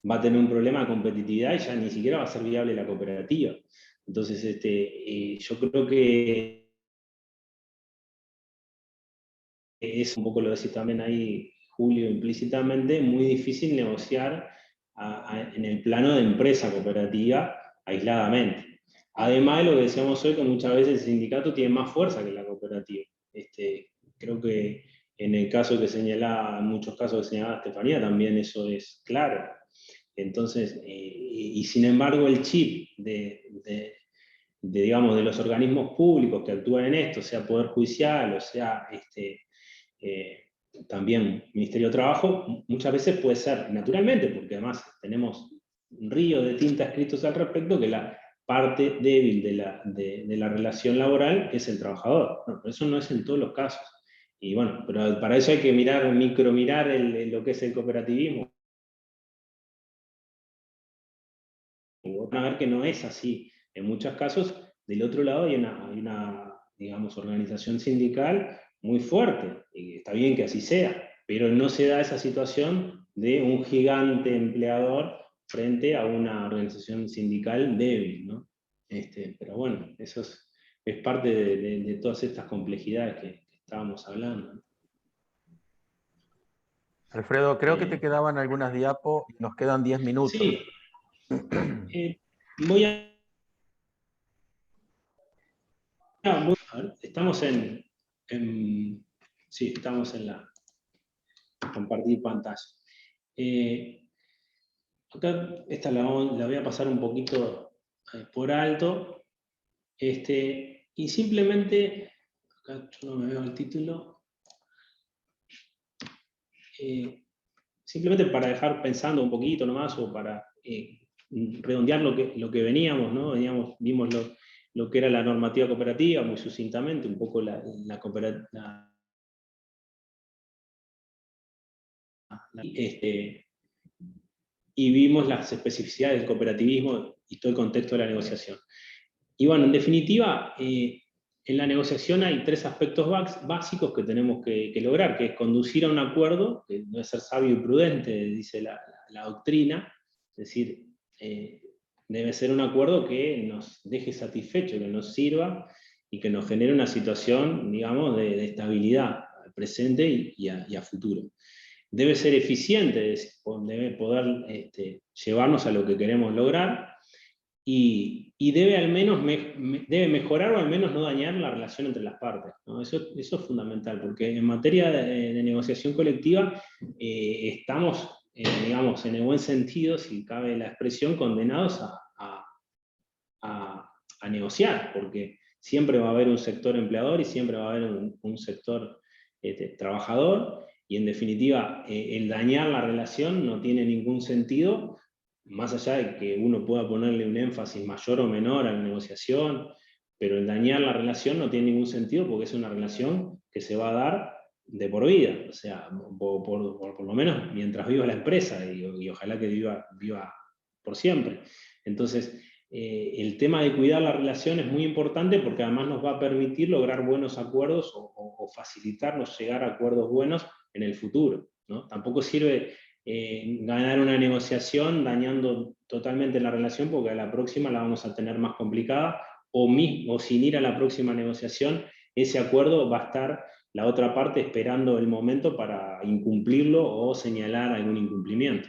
va a tener un problema de competitividad y ya ni siquiera va a ser viable la cooperativa. Entonces, yo creo que es un poco, lo decís también ahí, Julio, implícitamente, muy difícil negociar en el plano de empresa cooperativa aisladamente. Además de lo que decíamos hoy, que muchas veces el sindicato tiene más fuerza que la cooperativa. Creo que en el caso que señalaba, en muchos casos que señalaba Estefanía, también eso es claro. Entonces, y sin embargo el chip digamos, de los organismos públicos que actúan en esto, sea Poder Judicial o sea también Ministerio de Trabajo, muchas veces puede ser naturalmente, porque además tenemos un río de tinta escritos al respecto, que la parte débil de la relación laboral es el trabajador. No, pero eso no es en todos los casos. Y bueno, pero para eso hay que micromirar lo que es el cooperativismo. Y van a ver que no es así. En muchos casos, del otro lado hay una digamos, organización sindical muy fuerte, y está bien que así sea, pero no se da esa situación de un gigante empleador frente a una organización sindical débil, ¿no? Pero bueno, eso es parte de todas estas complejidades que estábamos hablando. Alfredo, creo que te quedaban algunas diapos y nos quedan 10 minutos. Sí. Voy a... A ver, estamos sí, estamos en la... compartir pantalla. Acá esta la voy a pasar un poquito por alto. Y simplemente, acá yo no me veo el título. Simplemente para dejar pensando un poquito nomás, o para redondear lo que veníamos, ¿no? Vimos lo que era la normativa cooperativa, muy sucintamente, un poco la cooperativa. Y vimos las especificidades del cooperativismo y todo el contexto de la negociación. Y bueno, en definitiva, en la negociación hay tres aspectos básicos que tenemos que lograr, que es conducir a un acuerdo, que debe ser sabio y prudente, dice la doctrina, es decir, debe ser un acuerdo que nos deje satisfechos, que nos sirva y que nos genere una situación, digamos, de estabilidad al presente y a futuro. Debe ser eficiente, debe poder llevarnos a lo que queremos lograr, y debe al menos debe mejorar o al menos no dañar la relación entre las partes, ¿no? Eso es fundamental, porque en materia de negociación colectiva estamos, digamos, en el buen sentido, si cabe la expresión, condenados a negociar, porque siempre va a haber un sector empleador y siempre va a haber un sector trabajador, y en definitiva el dañar la relación no tiene ningún sentido, más allá de que uno pueda ponerle un énfasis mayor o menor a la negociación, pero el dañar la relación no tiene ningún sentido, porque es una relación que se va a dar de por vida, o sea, por lo menos mientras viva la empresa, y ojalá que viva por siempre. Entonces, el tema de cuidar la relación es muy importante, porque además nos va a permitir lograr buenos acuerdos o facilitarnos llegar a acuerdos buenos en el futuro, ¿no? Tampoco sirve ganar una negociación dañando totalmente la relación, porque a la próxima la vamos a tener más complicada, o sin ir a la próxima negociación, ese acuerdo va a estar la otra parte esperando el momento para incumplirlo o señalar algún incumplimiento.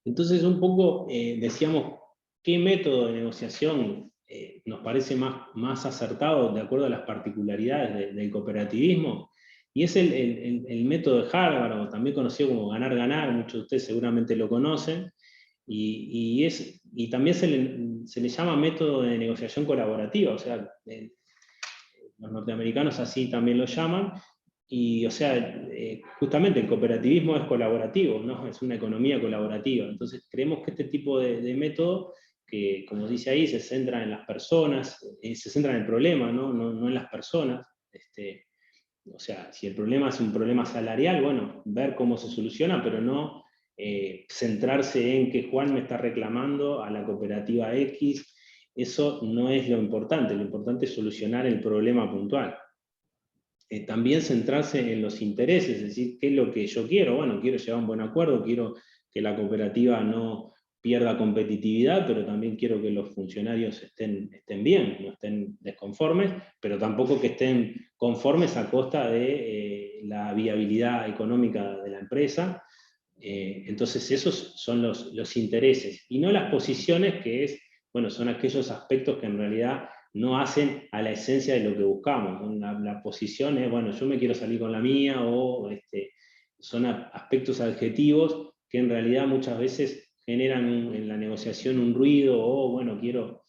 Entonces, un poco decíamos, ¿qué método de negociación nos parece más acertado de acuerdo a las particularidades del cooperativismo? Y es el método de Harvard, o también conocido como ganar-ganar, muchos de ustedes seguramente lo conocen, y también se le llama método de negociación colaborativa, o sea, los norteamericanos así también lo llaman, y o sea, justamente el cooperativismo es colaborativo, ¿no? Es una economía colaborativa. Entonces creemos que este tipo de método, que como dice ahí, se centra en las personas, se centra en el problema, no en las personas. O sea, si el problema es un problema salarial, bueno, ver cómo se soluciona, pero no centrarse en que Juan me está reclamando a la cooperativa X. Eso no es lo importante es solucionar el problema puntual. También centrarse en los intereses, es decir, ¿qué es lo que yo quiero? Bueno, quiero llegar a un buen acuerdo, quiero que la cooperativa no pierda competitividad, pero también quiero que los funcionarios estén bien, no estén desconformes, pero tampoco que estén conformes a costa de la viabilidad económica de la empresa. Entonces esos son los intereses, y no las posiciones, que son aquellos aspectos que en realidad no hacen a la esencia de lo que buscamos. La posición es, bueno, yo me quiero salir con la mía, o son aspectos adjetivos que en realidad muchas veces generan en la negociación un ruido, o bueno, quiero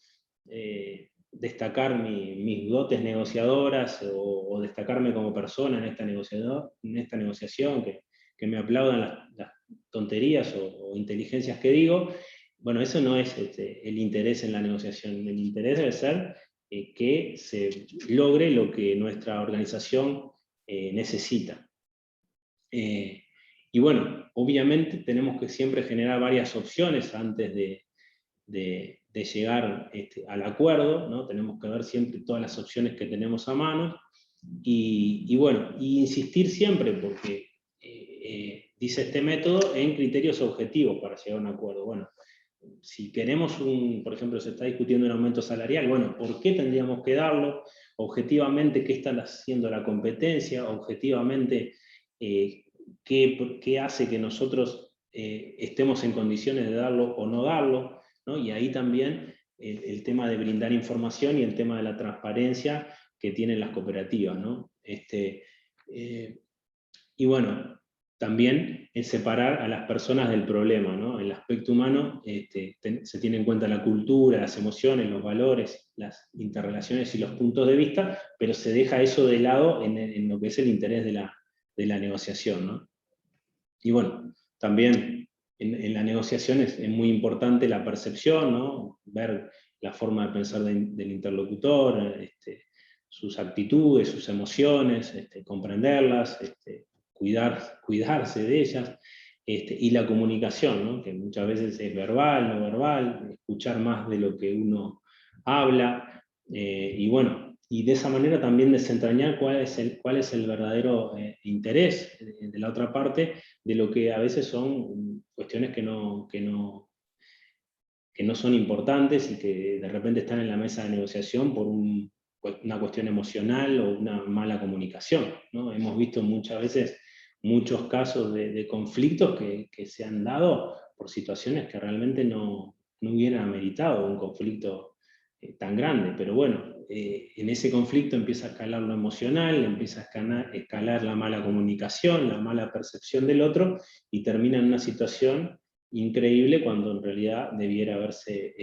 destacar mis dotes negociadoras, o destacarme como persona en esta negociación, que me aplaudan las tonterías o inteligencias que digo. Bueno, eso no es el interés en la negociación. El interés debe ser que se logre lo que nuestra organización necesita. Y bueno, obviamente tenemos que siempre generar varias opciones antes de llegar al acuerdo, ¿no? Tenemos que ver siempre todas las opciones que tenemos a mano, y bueno, insistir siempre, porque dice este método, en criterios objetivos para llegar a un acuerdo. Bueno, si queremos por ejemplo, se está discutiendo un aumento salarial, bueno, ¿por qué tendríamos que darlo? Objetivamente, ¿qué está haciendo la competencia? Objetivamente, ¿qué hace que nosotros estemos en condiciones de darlo o no darlo? ¿No? Y ahí también el tema de brindar información y el tema de la transparencia que tienen las cooperativas, ¿no? Y bueno, también es separar a las personas del problema, ¿no? El aspecto humano, se tiene en cuenta la cultura, las emociones, los valores, las interrelaciones y los puntos de vista, pero se deja eso de lado en lo que es el interés de la negociación, ¿no? Y bueno, también en la negociación es muy importante la percepción, ¿no? Ver la forma de pensar del interlocutor, sus actitudes, sus emociones, comprenderlas, cuidarse de ellas, y la comunicación, ¿no? Que muchas veces es verbal, no verbal, escuchar más de lo que uno habla, y bueno, y de esa manera también desentrañar cuál es el verdadero interés de la otra parte, de lo que a veces son cuestiones que no son importantes, y que de repente están en la mesa de negociación por una cuestión emocional o una mala comunicación, ¿no? Hemos visto muchas veces muchos casos de conflictos que se han dado por situaciones que realmente no hubieran ameritado un conflicto tan grande, pero bueno, en ese conflicto empieza a escalar lo emocional, empieza a escalar la mala comunicación, la mala percepción del otro, y termina en una situación increíble cuando en realidad debiera haberse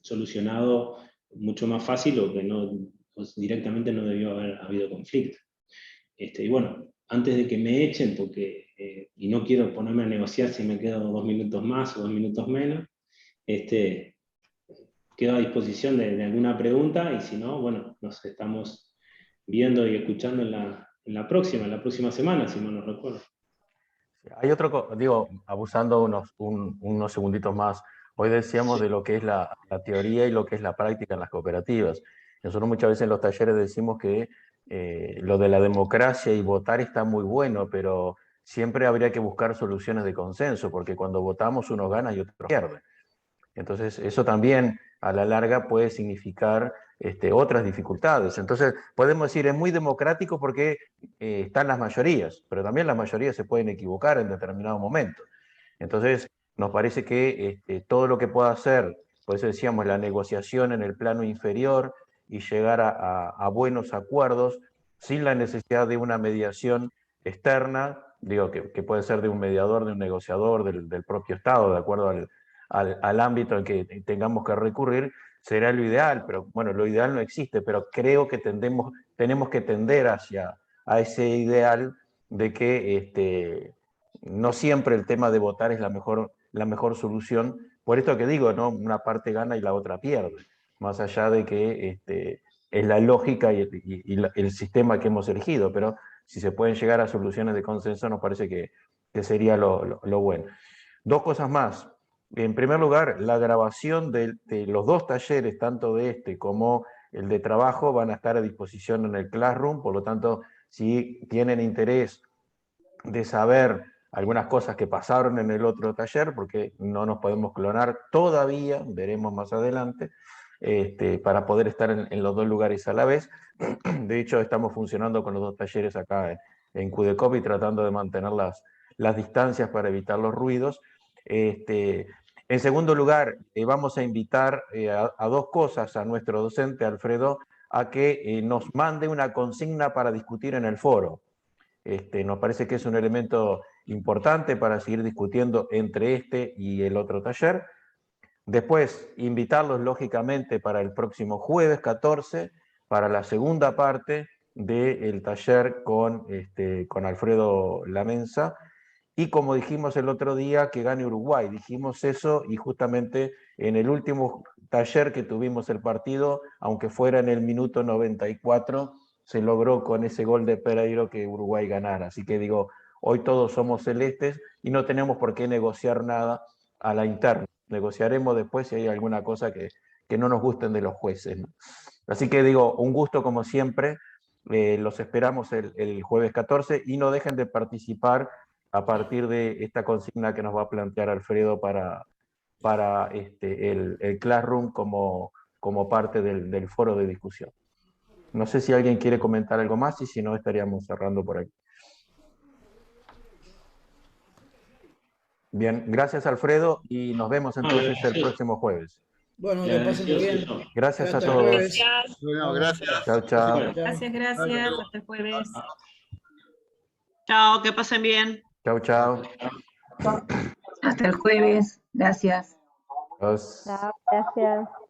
solucionado mucho más fácil, o que directamente no debió haber habido conflicto. Y bueno, antes de que me echen, y no quiero ponerme a negociar si me quedo 2 minutos más o 2 minutos menos, quedo a disposición de alguna pregunta, y si no, bueno, nos estamos viendo y escuchando en la próxima semana, si mal no recuerdo. Hay abusando unos segunditos más, hoy decíamos de lo que es la teoría y lo que es la práctica en las cooperativas. Nosotros muchas veces en los talleres decimos que lo de la democracia y votar está muy bueno, pero siempre habría que buscar soluciones de consenso, porque cuando votamos uno gana y otro pierde. Entonces eso también a la larga puede significar otras dificultades. Entonces podemos decir, es muy democrático porque están las mayorías, pero también las mayorías se pueden equivocar en determinado momento. Entonces nos parece que todo lo que pueda hacer, por eso decíamos, la negociación en el plano inferior y llegar a buenos acuerdos sin la necesidad de una mediación externa, digo que puede ser de un mediador, de un negociador, del propio Estado, de acuerdo al ámbito al que tengamos que recurrir, será lo ideal, pero bueno, lo ideal no existe, pero creo que tenemos que tender hacia a ese ideal de que no siempre el tema de votar es la mejor solución. Por esto que digo, ¿no? Una parte gana y la otra pierde, más allá de que es la lógica y el sistema que hemos elegido, pero si se pueden llegar a soluciones de consenso, nos parece que sería lo bueno. Dos cosas más. En primer lugar, la grabación de los dos talleres, tanto de este como el de trabajo, van a estar a disposición en el Classroom, por lo tanto, si tienen interés de saber algunas cosas que pasaron en el otro taller, porque no nos podemos clonar todavía, veremos más adelante, para poder estar en los dos lugares a la vez. De hecho, estamos funcionando con los dos talleres acá en Cudecop y tratando de mantener las distancias para evitar los ruidos. En segundo lugar, vamos a invitar a dos cosas a nuestro docente, Alfredo, a que nos mande una consigna para discutir en el foro. Nos parece que es un elemento importante para seguir discutiendo entre este y el otro taller. Después, invitarlos lógicamente para el próximo jueves 14, para la segunda parte del taller con Alfredo Lamensa. Y como dijimos el otro día, que gane Uruguay. Dijimos eso y justamente en el último taller que tuvimos el partido, aunque fuera en el minuto 94, se logró con ese gol de Pereiro que Uruguay ganara. Así que digo, hoy todos somos celestes y no tenemos por qué negociar nada a la interna. Negociaremos después si hay alguna cosa que no nos gusten de los jueces, ¿no? Así que digo, un gusto como siempre. Los esperamos el jueves 14 y no dejen de participar a partir de esta consigna que nos va a plantear Alfredo para el Classroom como parte del foro de discusión. No sé si alguien quiere comentar algo más y si no estaríamos cerrando por aquí. Bien, gracias Alfredo y nos vemos entonces el próximo jueves. Bueno, que pasen muy bien. Gracias a Hasta el todos. jueves. Bueno, gracias. Chao, chao. Gracias, gracias. Hasta el jueves. Chao, que pasen bien. Chao, chao. Hasta el jueves. Gracias. Adiós. Chao, gracias.